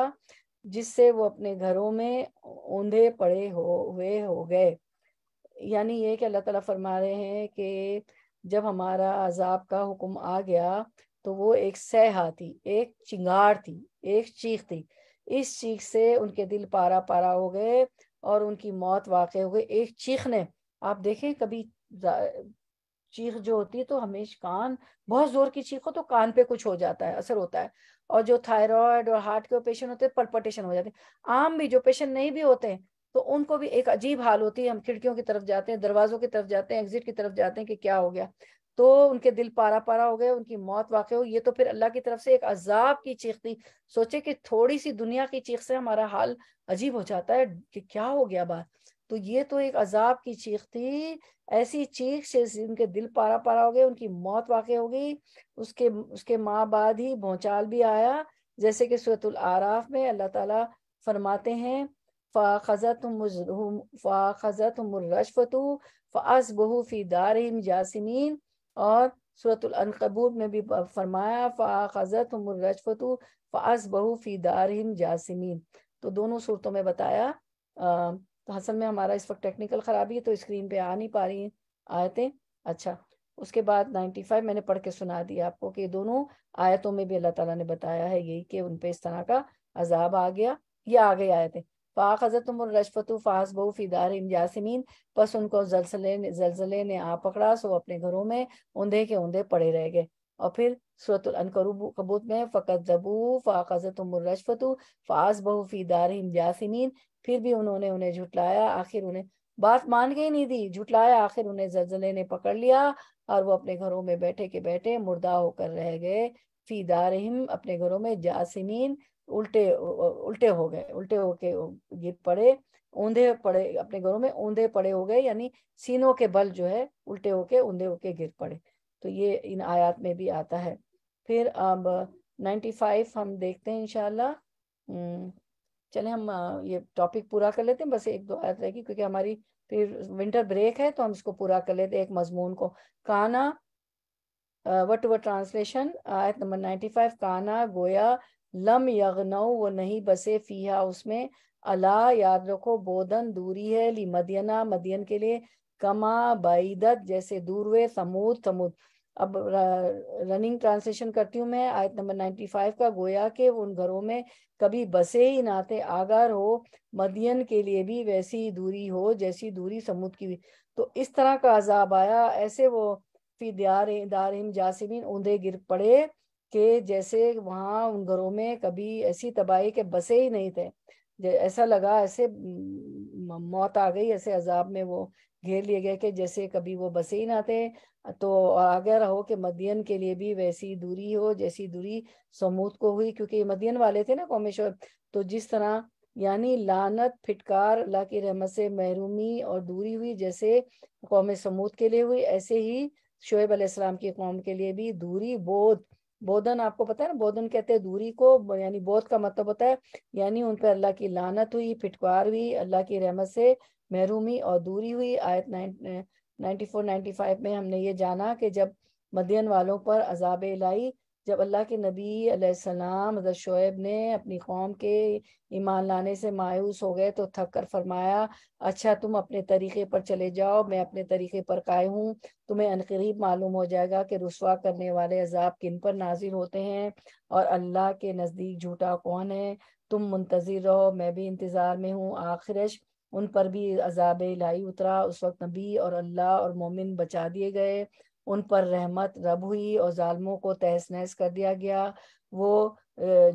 جس سے وہ اپنے گھروں میں اوندھے پڑے ہوئے ہو گئے۔ یعنی یہ کہ اللہ تعالیٰ فرما رہے ہیں کہ جب ہمارا عذاب کا حکم آ گیا تو وہ ایک صیحہ تھی، ایک چنگاڑ تھی، ایک چیخ تھی، اس چیخ سے ان کے دل پارا پارا ہو گئے اور ان کی موت واقع ہو گئی۔ ایک چیخ نے، آپ دیکھیں کبھی چیخ جو ہوتی ہے تو ہمیشہ کان، بہت زور کی چیخ ہو تو کان پہ کچھ ہو جاتا ہے، اثر ہوتا ہے، اور جو تھائرائڈ اور ہارٹ کے پیشنٹ ہوتے ہیں پلپٹیشن ہو جاتے ہیں۔ عام بھی جو پیشنٹ نہیں بھی ہوتے ہیں تو ان کو بھی ایک عجیب حال ہوتی ہے، ہم کھڑکیوں کی طرف جاتے ہیں، دروازوں کی طرف جاتے ہیں، ایگزٹ کی طرف جاتے ہیں کہ کیا ہو گیا، تو ان کے دل پارا پارا ہو گئے، ان کی موت واقع ہو۔ یہ تو پھر اللہ کی طرف سے ایک عذاب کی چیخ تھی۔ سوچے کہ تھوڑی سی دنیا کی چیخ سے ہمارا حال عجیب ہو جاتا ہے کہ کیا ہو گیا بات، تو یہ تو ایک عذاب کی چیخ تھی، ایسی چیخ سے ان کے دل پارا پارا ہو گئے، ان کی موت واقع ہو گئی۔ اس کے ماں بعد ہی بھونچال بھی آیا، جیسے کہ سورۃ الاعراف میں اللہ تعالیٰ فرماتے ہیں فَأَخَذَتْهُمُ الرَّجْفَةُ فَأَصْبَحُوا فِي دَارِهِمْ جَاثِمِينَ، اور سورۃ العنکبوت میں بھی فرمایا فَأَخَذَتْهُمُ الرَّجْفَةُ فَأَصْبَحُوا فِي دَارِهِمْ جَاثِمِينَ۔ تو دونوں صورتوں میں بتایا۔ تو اصل میں ہمارا اس وقت ٹیکنیکل خرابی ہے تو اسکرین پہ آ نہیں پا رہی ہیں آیتیں۔ اچھا، اس کے بعد 95 میں نے پڑھ کے سنا دیا آپ کو کہ دونوں آیتوں میں بھی اللہ تعالیٰ نے بتایا ہے یہی کہ ان پہ اس طرح کا عذاب آ گیا، یہ آ گئی آیتیں۔ فَأَخَذَتْهُمُ الرَّجْفَةُ فَأَصْبَحُوا فِي دَارِهِمْ جَاثِمِينَ، پس ان کو زلزلے نے آ پکڑا، سو اپنے گھروں میں اوندھے کے اوندھے پڑے رہ گئے۔ اور پھر سورۃ العنکبوت میں فَكَذَّبُوا فَأَخَذَتْهُمُ الرَّجْفَةُ فَأَصْبَحُوا فِي دَارِهِمْ جَاثِمِينَ، پھر بھی انہوں نے انہیں جھٹلایا، آخر انہیں بات مان کے ہی نہیں دی، جھٹلایا، آخر انہیں زلزلے نے پکڑ لیا اور وہ اپنے گھروں میں بیٹھے کے بیٹھے مردہ ہو کر رہ گئے، فی دارہم اپنے گھروں میں، جاسمین الٹے ہو گئے، الٹے ہو کے گر پڑے، اوندھے پڑے، اپنے گھروں میں اوندھے پڑے ہو گئے، یعنی سینوں کے بل جو ہے الٹے ہو کے اوندھے ہو کے گر پڑے۔ تو یہ ان آیات میں بھی آتا ہے۔ پھر اب 95 ہم دیکھتے ہیں انشاءاللہ۔ چلیں ہم یہ ٹاپک پورا کر لیتے ہیں، بس ایک دو آیت رہے گی کیونکہ ہماری پھر ونٹر بریک ہے تو ہم اس کو پورا کر لیتے ہیں ایک مضمون کو۔ کانا وٹ ٹرانسلیشن، آیت نمبر 95، کانا گویا، لم یغنو وہ نہیں بسے، فیہا اس میں، اللہ یاد رکھو، بودن دوری ہے، لی مدینہ مدین کے لیے، کما بعیدت جیسے دور ہوئے، ثمود۔ اب رننگ ٹرانسلیشن کرتی ہوں میں آیت نمبر 95 کا، گویا کہ ان گھروں میں کبھی بسے ہی نہ تھے، آگار ہو مدین کے لیے بھی ویسی دوری ہو جیسی دوری ثمود کی ہوئی۔ تو اس طرح کا عذاب آیا، ایسے وہ فی دارہم جاسمین اوندھے گر پڑے کہ جیسے وہاں ان گھروں میں کبھی ایسی تباہی کہ بسے ہی نہیں تھے، ایسا لگا ایسے موت آ گئی، ایسے عذاب میں وہ گھیر لیے گئے کہ جیسے کبھی وہ بسے ہی نہ تھے۔ تو آگے رہو کہ مدین کے لیے بھی ویسی دوری ہو جیسی دوری ثمود کو ہوئی، کیونکہ یہ مدین والے تھے نا قوم شعیب۔ تو جس طرح یعنی لعنت پھٹکار اللہ کی رحمت سے محرومی اور دوری ہوئی جیسے قوم ثمود کے لیے ہوئی، ایسے ہی شعیب علیہ السلام کی قوم کے لیے بھی دوری، بود بودن آپ کو پتا ہے نا، بودن کہتے ہیں دوری کو، یعنی بود کا مطلب ہوتا ہے یعنی ان پہ اللہ کی لعنت ہوئی، پھٹکار ہوئی، اللہ کی رحمت سے محرومی اور دوری ہوئی۔ آیت 94-95 میں ہم نے یہ جانا کہ جب مدین والوں پر عذاب الہی، جب اللہ کے نبی علیہ السلام حضرت شعیب نے اپنی قوم کے ایمان لانے سے مایوس ہو گئے تو تھک کر فرمایا اچھا تم اپنے طریقے پر چلے جاؤ، میں اپنے طریقے پر قائم ہوں، تمہیں عنقریب معلوم ہو جائے گا کہ رسوا کرنے والے عذاب کن پر نازل ہوتے ہیں اور اللہ کے نزدیک جھوٹا کون ہے، تم منتظر رہو، میں بھی انتظار میں ہوں۔ آخرش ان پر بھی عذاب الہی اترا، اس وقت نبی اور اللہ اور مومن بچا دیے گئے، ان پر رحمت رب ہوئی اور ظالموں کو تہس نہس کر دیا گیا، وہ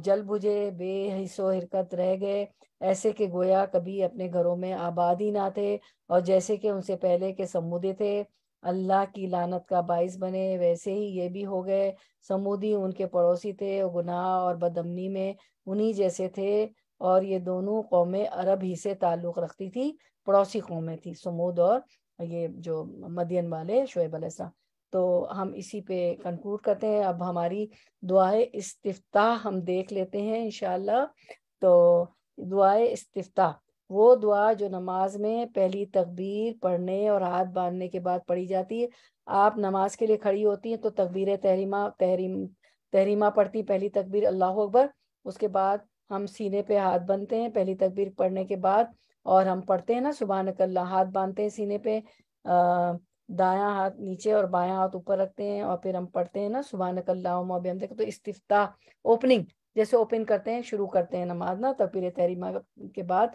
جل بجھے بے حس و حرکت رہ گئے، ایسے کہ گویا کبھی اپنے گھروں میں آباد ہی نہ تھے، اور جیسے کہ ان سے پہلے کے سمودی تھے اللہ کی لعنت کا باعث بنے، ویسے ہی یہ بھی ہو گئے۔ سمودی ان کے پڑوسی تھے اور گناہ اور بدامنی میں انہی جیسے تھے، اور یہ دونوں قومیں عرب ہی سے تعلق رکھتی تھی، پڑوسی قومیں تھی سمود اور یہ جو مدین والے شعیب علیہ السلام۔ تو ہم اسی پہ کنکلوڈ کرتے ہیں۔ اب ہماری دعائے استفتاح ہم دیکھ لیتے ہیں انشاءاللہ۔ تو دعائے استفتاح وہ دعا جو نماز میں پہلی تکبیر پڑھنے اور ہاتھ باندھنے کے بعد پڑھی جاتی ہے۔ آپ نماز کے لیے کھڑی ہوتی ہیں تو تکبیر تحریمہ پڑھتی، پہلی تکبیر اللہ اکبر، اس کے بعد ہم سینے پہ ہاتھ باندھتے ہیں پہلی تکبیر پڑھنے کے بعد، اور ہم پڑھتے ہیں نا سبحانک اللہ، ہاتھ باندھتے ہیں سینے پہ، دایاں ہاتھ نیچے اور بایاں ہاتھ اوپر رکھتے ہیں، اور پھر ہم پڑھتے ہیں نا سبحانک اللہم و بحمدک۔ تو استفتاح اوپننگ، جیسے اوپن کرتے ہیں، شروع کرتے ہیں نماز نا تکبیر تحریمہ کے بعد،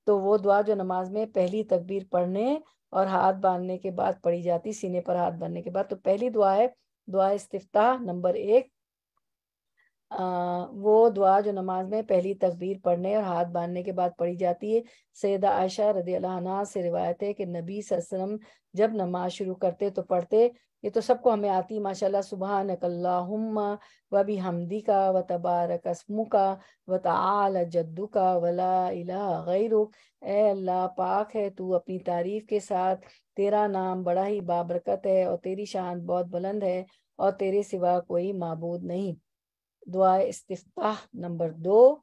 تو وہ دعا جو نماز میں پہلی تکبیر پڑھنے اور ہاتھ باندھنے کے بعد پڑھی جاتی، سینے پر ہاتھ باندھنے کے بعد، تو پہلی دعا ہے دعا استفتاح نمبر 1۔ وہ دعا جو نماز میں پہلی تکبیر پڑھنے اور ہاتھ باندھنے کے بعد پڑھی جاتی ہے۔ سیدہ عائشہ رضی اللہ عنہا سے روایت ہے کہ نبی صلی اللہ علیہ وسلم جب نماز شروع کرتے تو پڑھتے، یہ تو سب کو ہمیں آتی ماشاءاللہ، سبحانک اللہم و بحمدک و تبارک اسمک و تعالی جدک ولا الہ غیرک، اے اللہ پاک ہے تو اپنی تعریف کے ساتھ، تیرا نام بڑا ہی بابرکت ہے اور تیری شان بہت بلند ہے، اور تیرے سوا کوئی معبود نہیں۔ دعا استفتاح نمبر 2،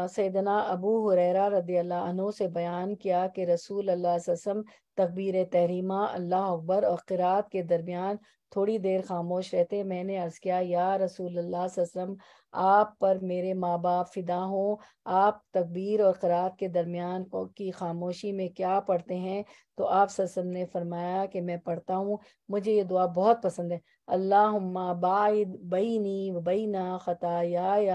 سیدنا ابو ہریرہ رضی اللہ عنہ سے بیان کیا کہ رسول اللہ صلی اللہ علیہ وسلم تکبیر تحریمہ اللہ اکبر اور قرات کے درمیان تھوڑی دیر خاموش رہتے۔ میں نے عرض کیا یا رسول اللہ صلی اللہ علیہ وسلم، آپ پر میرے ماں باپ فدا ہوں، آپ تکبیر اور قرات کے درمیان کی خاموشی میں کیا پڑھتے ہیں؟ تو آپ صلی اللہ علیہ وسلم نے فرمایا کہ میں پڑھتا ہوں، مجھے یہ دعا بہت پسند ہے، اللہم باعد بینی و بین خطایای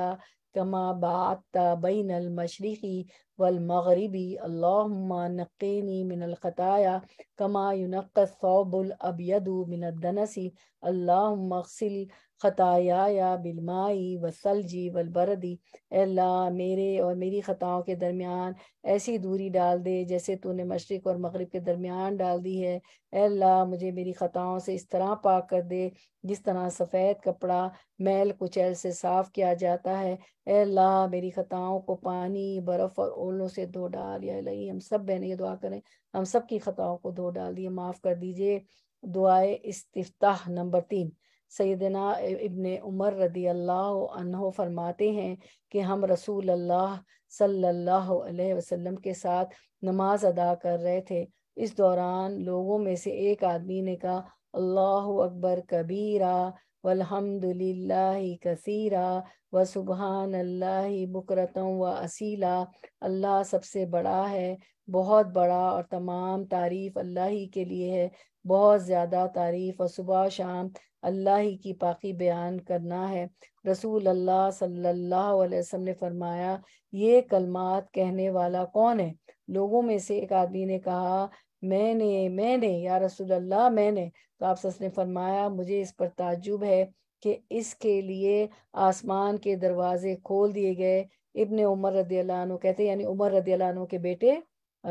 کما بعدت بین المشرقی والمغربی، اللہم نقینی من الخطایا کما ینقی الثوب الابیض من الدنس، اللہم اغسل خطایای بالماء والثلج والبرد، اے اللہ میرے اور میری خطاؤں کے درمیان ایسی دوری ڈال دے جیسے تو نے مشرق اور مغرب کے درمیان ڈال دی ہے، اے اللہ مجھے میری خطاؤں سے اس طرح پاک کر دے جس طرح سفید کپڑا میل کچیل سے صاف کیا جاتا ہے، اے اللہ میری خطاؤں کو پانی، برف اور اولوں سے دھو ڈال، یا الہی ہم سب بہنیں یہ دعا کریں، ہم سب کی خطاؤں کو دھو ڈال دیے، معاف کر دیجئے۔ دعائے استفتاح نمبر 3، سیدنا ابن عمر رضی اللہ عنہ فرماتے ہیں کہ ہم رسول اللہ صلی اللہ علیہ وسلم کے ساتھ نماز ادا کر رہے تھے، اس دوران لوگوں میں سے ایک آدمی نے کہا اللہ اکبر کبیرہ والحمد للہ کثیرہ وسبحان اللہ بکرۃ و اصیلا، اللہ سب سے بڑا ہے، بہت بڑا، اور تمام تعریف اللہ ہی کے لیے ہے، بہت زیادہ تعریف، اور صبح و شام اللہ ہی کی پاکی بیان کرنا ہے۔ رسول اللہ صلی اللہ علیہ وسلم نے فرمایا یہ کلمات کہنے والا کون ہے؟ لوگوں میں سے ایک آدمی نے کہا میں نے یا رسول اللہ میں نے، تو آپ صلی اللہ علیہ وسلم نے فرمایا مجھے اس پر تعجب ہے کہ اس کے لیے آسمان کے دروازے کھول دیے گئے۔ ابن عمر رضی اللہ عنہ کہتے ہیں، یعنی عمر رضی اللہ عنہ کے بیٹے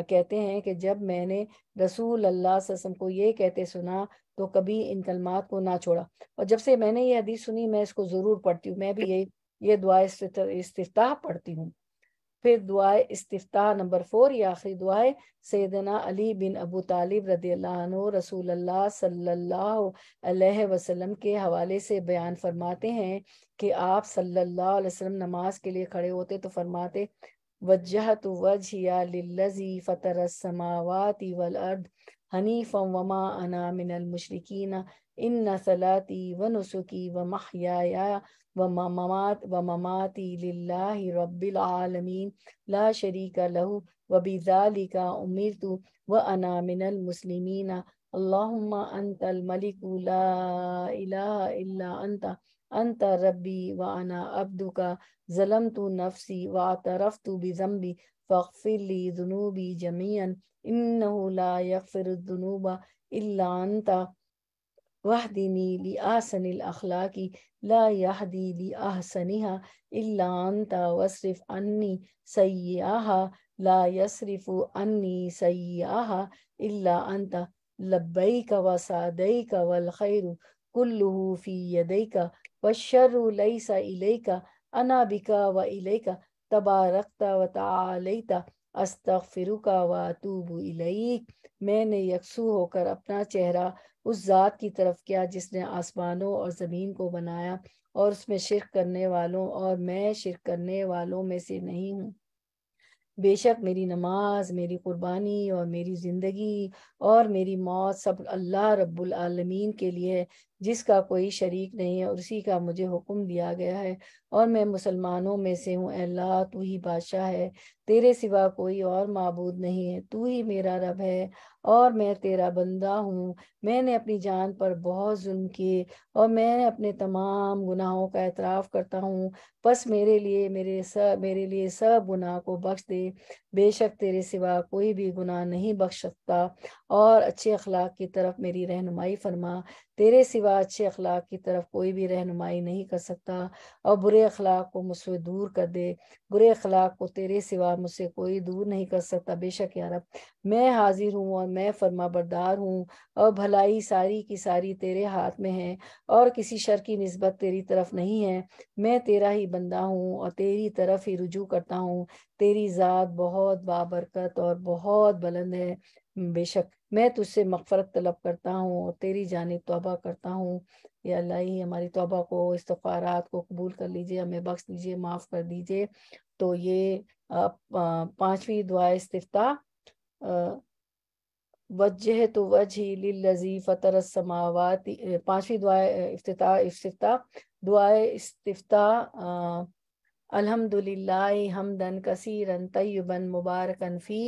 کہتے ہیں کہ جب میں نے رسول اللہ صلی اللہ علیہ وسلم کو یہ کہتے سنا تو کبھی ان کلمات کو نہ چھوڑا، اور جب سے میں نے یہ حدیث سنی میں اس کو ضرور پڑھتی ہوں، میں بھی یہ دعا استفتاح پڑھتی ہوں۔ پھر دعائے استفتاح نمبر 4، یہ آخری دعا ہے۔ سیدنا علی بن ابو طالب رضی اللہ عنہ رسول اللہ صلی اللہ علیہ وسلم کے حوالے سے بیان فرماتے ہیں کہ آپ صلی اللہ علیہ وسلم نماز کے لیے کھڑے ہوتے تو فرماتے وجہت وجہیا للذی فطر السماوات والارض حنیفا وما انا من المشرکین ان صلاتی ونسکی ومحیایا ومماتی للہ رب العالمین لا شریک لہ وبذالک امرت وانا من المسلمین اللہم انت الملک لا الہ الا انت ربی وانا عبدک ظلمت نفسی واعترفت بذنبی فاغفر لی ذنوبی جميعا انہ لا یغفر الذنوب الا انت واہدنی لأحسن الاخلاق لا یہدی لأحسنها الا انت واصرف عنی سیئها لا یصرف عنی سیئها الا انت لبیک وسعدیک والخیر کلہ فی یدیک والشر لیس الیک انا بک والیک تبارکت وتعالیت استغفرک واتوب الیک۔ میں نے یکسو ہو کر اپنا چہرہ اس ذات کی طرف کیا جس نے آسمانوں اور زمین کو بنایا اور اس میں شرک کرنے والوں اور میں شرک کرنے والوں میں سے نہیں ہوں۔ بے شک میری نماز، میری قربانی اور میری زندگی اور میری موت سب اللہ رب العالمین کے لیے ہے جس کا کوئی شریک نہیں ہے اور اسی کا مجھے حکم دیا گیا ہے اور میں مسلمانوں میں سے ہوں۔ اے اللہ تو ہی بادشاہ ہے، تیرے سوا کوئی اور معبود نہیں ہے، تو ہی میرا رب ہے اور میں تیرا بندہ ہوں۔ میں نے اپنی جان پر بہت ظلم کیے اور میں اپنے تمام گناہوں کا اعتراف کرتا ہوں، بس میرے لیے سب گناہ کو بخش دے۔ بے شک تیرے سوا کوئی بھی گناہ نہیں بخش سکتا اور اچھے اخلاق کی طرف میری رہنمائی فرما۔ تیرے سوا اچھے اخلاق کی طرف کوئی بھی رہنمائی نہیں کر سکتا اور برے اخلاق کو مجھ سے دور کر دے۔ برے اخلاق کو تیرے سوا مجھ سے کوئی دور نہیں کر سکتا۔ بے شک یا رب میں حاضر ہوں اور میں فرما بردار ہوں اور بھلائی ساری کی ساری تیرے ہاتھ میں ہے اور کسی شر کی نسبت تیری طرف نہیں ہے۔ میں تیرا ہی بندہ ہوں اور تیری طرف ہی رجوع کرتا ہوں۔ تیری ذات بہت بابرکت اور بہت بلند ہے۔ بے شک میں تجھ سے مغفرت طلب کرتا ہوں اور تیری جانب توبہ کرتا ہوں۔ یا اللہ ہی ہماری توبہ کو، استغفارات کو قبول کر لیجئے، ہمیں بخش دیجئے، معاف کر دیجئے۔ تو یہ 5ویں دعا استفتاح، وجہت وجہی للذی فطر السماوات، 5ویں دعا استفتاح دعائے استفتاح الحمدللہ حمدن کثیرن طیبن مبارکن فی،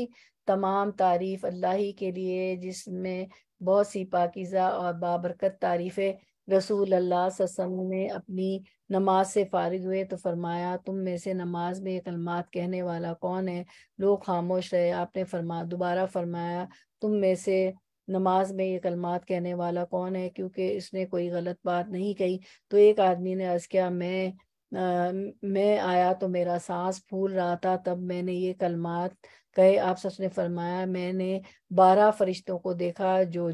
تمام تعریف اللہ ہی کے لیے جس میں بہت سی پاکیزہ اور بابرکت تعریفیں۔ رسول اللہ صلی اللہ علیہ وسلم نے اپنی نماز سے فارغ ہوئے تو فرمایا تم میں سے نماز میں یہ کلمات کہنے والا کون ہے؟ لوگ خاموش رہے۔ آپ نے دوبارہ فرمایا تم میں سے نماز میں یہ کلمات کہنے والا کون ہے، کیونکہ اس نے کوئی غلط بات نہیں کہی۔ تو ایک آدمی نے عرض کیا میں آیا تو میرا سانس پھول رہا تھا، تب میں نے یہ کلمات کہے۔ آپ سب نے فرمایا میں نے 12 فرشتوں کو دیکھا جو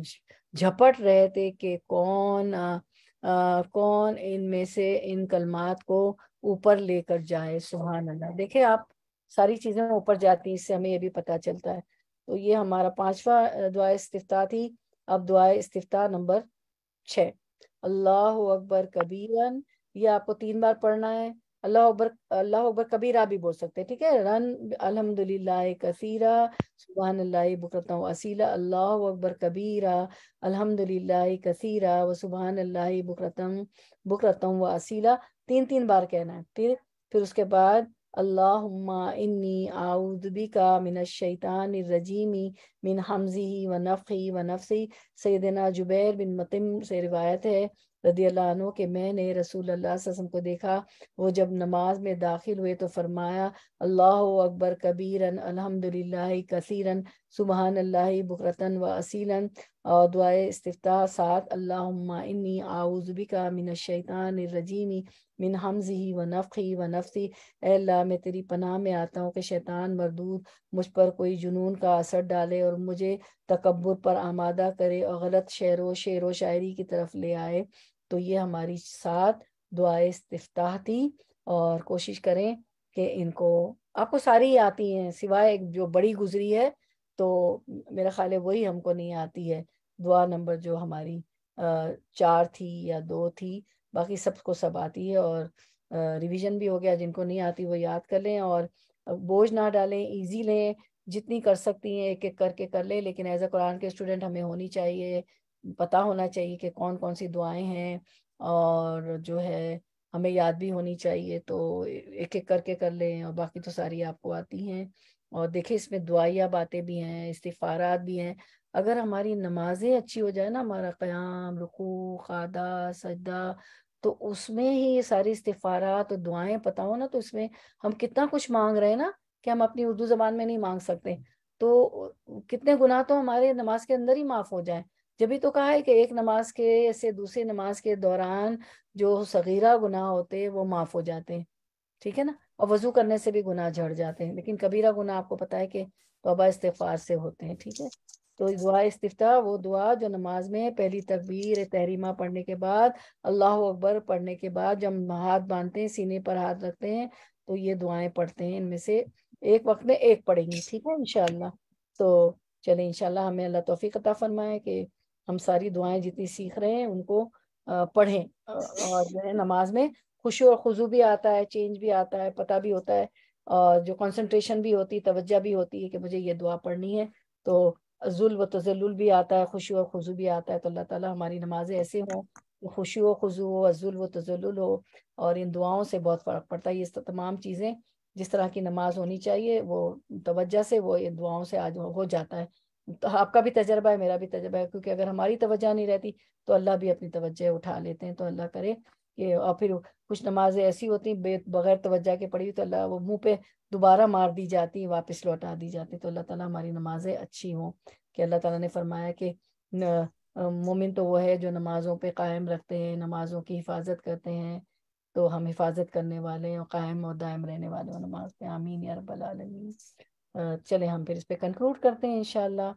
جھپٹ رہے تھے کہ کون ان میں سے ان کلمات کو اوپر لے کر جائے۔ سبحان اللہ۔ دیکھیں آپ، ساری چیزیں اوپر جاتی ہیں، اس سے ہمیں یہ بھی پتہ چلتا ہے۔ تو یہ ہمارا 5واں دعائے استفتاح تھی۔ اب دعائے استفتاح نمبر 6، اللہ اکبر کبیرن، یہ آپ کو 3 بار پڑھنا ہے۔ اللہ اکبر کبیرہ بھی بول سکتے ہیں، ٹھیک ہے۔ الحمدللہ کثیرہ سبحان اللہ بکرۃ و اصیلا، اللہ اکبر کبیرہ الحمدللہ کثیرہ و سبحان اللہ بکرۃ و اصیلا، 3 بار کہنا ہے۔ پھر اس کے بعد اللہم انی اعوذ بک من الشیطان الرجیم من حمزہ ونفخہ ونفثہ۔ سیدنا جبیر بن مطعم سے روایت ہے رضی اللہ عنہ کہ میں نے رسول اللہ صلی اللہ علیہ وسلم کو دیکھا، وہ جب نماز میں داخل ہوئے تو فرمایا اللہ اکبر کبیرن الحمدللہ کثیرن سبحان اللہ بکرۃ و اصیلا۔ اور دعائے استفتاح 7، اللہم انی اعوذ بک من الشیطان الرجیم من حمزہ ونفخہ ونفثہ۔ اے اللہ میں تیری پناہ میں آتا ہوں کہ شیطان مردود مجھ پر کوئی جنون کا اثر ڈالے اور مجھے تکبر پر آمادہ کرے اور غلط شعر و شاعری کی طرف لے آئے۔ تو یہ ہماری 7 دعائے استفتاح تھی، اور کوشش کریں کہ ان کو آپ کو ساری ہی آتی ہیں سوائے ایک جو بڑی گزری ہے تو میرا خیال ہے وہی ہم کو نہیں آتی ہے، دعا نمبر جو ہماری 4 تھی یا 2 تھی، باقی سب کو سب آتی ہے، اور ریویژن بھی ہو گیا، جن کو نہیں آتی وہ یاد کر لیں اور بوجھ نہ ڈالیں، ایزی لیں، جتنی کر سکتی ہیں ایک ایک کر کے کر لیں، لیکن ایز اے قرآن کے اسٹوڈنٹ ہمیں ہونی چاہیے، پتہ ہونا چاہیے کہ کون کون سی دعائیں ہیں، اور جو ہے ہمیں یاد بھی ہونی چاہیے، تو ایک ایک کر کے کر لیں، اور باقی تو ساری آپ کو آتی ہیں۔ اور دیکھیں اس میں دعائیہ باتیں بھی ہیں، استغفارات بھی ہیں، اگر ہماری نمازیں اچھی ہو جائے نا، ہمارا قیام، رکوع، قعدہ، سجدہ، تو اس میں ہی یہ ساری استغفارات اور دعائیں پتہ ہو نا، تو اس میں ہم کتنا کچھ مانگ رہے ہیں نا کہ ہم اپنی اردو زبان میں نہیں مانگ سکتے، تو کتنے گناہ تو ہمارے نماز کے اندر ہی معاف ہو جائیں۔ جبھی تو کہا ہے کہ ایک نماز کے سے دوسری نماز کے دوران جو صغیرہ گناہ ہوتے وہ معاف ہو جاتے ہیں، ٹھیک ہے نا، اور وضو کرنے سے بھی گناہ جھڑ جاتے ہیں، لیکن کبیرہ گناہ آپ کو پتہ ہے کہ توبہ استغفار سے ہوتے ہیں، ٹھیک ہے۔ تو دعا استفتاح وہ دعا جو نماز میں پہلی تکبیر تحریمہ پڑھنے کے بعد، اللہ اکبر پڑھنے کے بعد جب ہم ہاتھ باندھتے ہیں، سینے پر ہاتھ رکھتے ہیں، تو یہ دعائیں پڑھتے ہیں، ان میں سے ایک وقت میں ایک پڑھیں گی، ٹھیک ہے انشاءاللہ۔ تو چلیں انشاءاللہ ہمیں اللہ توفیق عطا فرمائے کہ ہم ساری دعائیں جتنی سیکھ رہے ہیں ان کو پڑھیں، اور جو ہے نماز میں خشوع اور خضوع بھی آتا ہے، چینج بھی آتا ہے، پتہ بھی ہوتا ہے، اور جو کنسنٹریشن بھی ہوتی، توجہ بھی ہوتی ہے کہ مجھے یہ دعا پڑھنی ہے، تو ذل و تذلل بھی آتا ہے، خشوع و خضوع بھی آتا ہے، تو اللہ تعالیٰ ہماری نمازیں ایسے ہوں کہ خشوع و خضوع ہو، ذل و تذلل ہو، اور ان دعاؤں سے بہت فرق پڑتا ہے۔ یہ تمام چیزیں جس طرح کی نماز ہونی چاہیے وہ توجہ سے، وہ ان دعاؤں سے آج ہو جاتا ہے۔ تو آپ کا بھی تجربہ ہے، میرا بھی تجربہ ہے، کیونکہ اگر ہماری توجہ نہیں رہتی تو اللہ بھی اپنی توجہ اٹھا لیتے ہیں، تو اللہ کرے کہ، اور پھر کچھ نمازیں ایسی ہوتی ہیں بغیر توجہ کے پڑھی تو اللہ وہ منہ پہ دوبارہ مار دی جاتی، واپس لوٹا دی جاتی، تو اللہ تعالیٰ ہماری نمازیں اچھی ہوں، کہ اللہ تعالیٰ نے فرمایا کہ مومن تو وہ ہے جو نمازوں پہ قائم رکھتے ہیں، نمازوں کی حفاظت کرتے ہیں، تو ہم حفاظت کرنے والے ہیں اور قائم اور دائم رہنے والے ہیں نماز پہ، آمین یا رب العالمین۔ چلیں ہم پھر اس پہ کنکلوڈ کرتے ہیں انشاءاللہ۔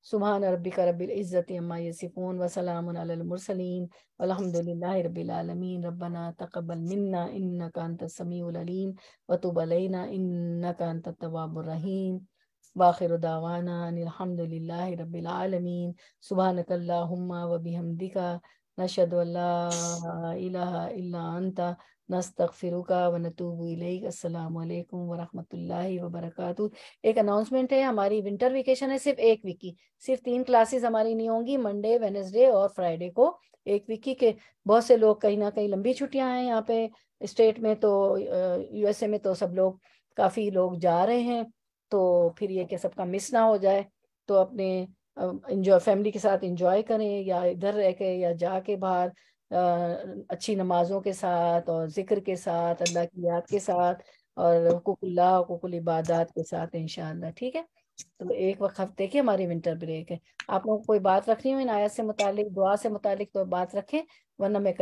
سبحان ربک رب العزت عما یصفون وسلام علی المرسلین والحمد للہ رب العالمین۔ ربنا تقبل منا انک انت السمیع العلیم وتب علینا انک انت التواب الرحیم، واخر دعوانا ان الحمد للہ رب العالمین۔ سبحانک اللہم وبحمدک، نشہد ان لا الہ الا انت، نستغفرک ونتوب الیک۔ السلام علیکم ورحمۃ اللہ وبرکاتہ۔ ایک اناؤنسمنٹ ہے، ہماری ونٹر ویکیشن ہے صرف ایک ویک کی، صرف 3 کلاسز ہماری نہیں ہوں گی، منڈے، وینسڈے اور فرائیڈے کو ایک ویک کی، کہ بہت سے لوگ کہیں نہ کہیں لمبی چھٹیاں ہیں یہاں پہ اسٹیٹ میں، تو یو ایس اے میں تو سب لوگ کافی لوگ جا رہے ہیں، تو پھر یہ کہ سب کا مس نہ ہو جائے، تو اپنے انجوائے فیملی کے ساتھ انجوائے کریں، یا ادھر رہ کے یا جا کے باہر اچھی نمازوں کے ساتھ اور ذکر کے ساتھ، اللہ کی یاد کے ساتھ، اور حقوق اللہ، حقوق العبادات کے ساتھ انشاءاللہ، ٹھیک ہے۔ تو ایک وقت ہفتے کی ہماری ونٹر بریک ہے۔ آپ لوگوں کو کوئی بات رکھنی ہو ان آیت سے متعلق، دعا سے متعلق، تو بات رکھیں، ورنہ میں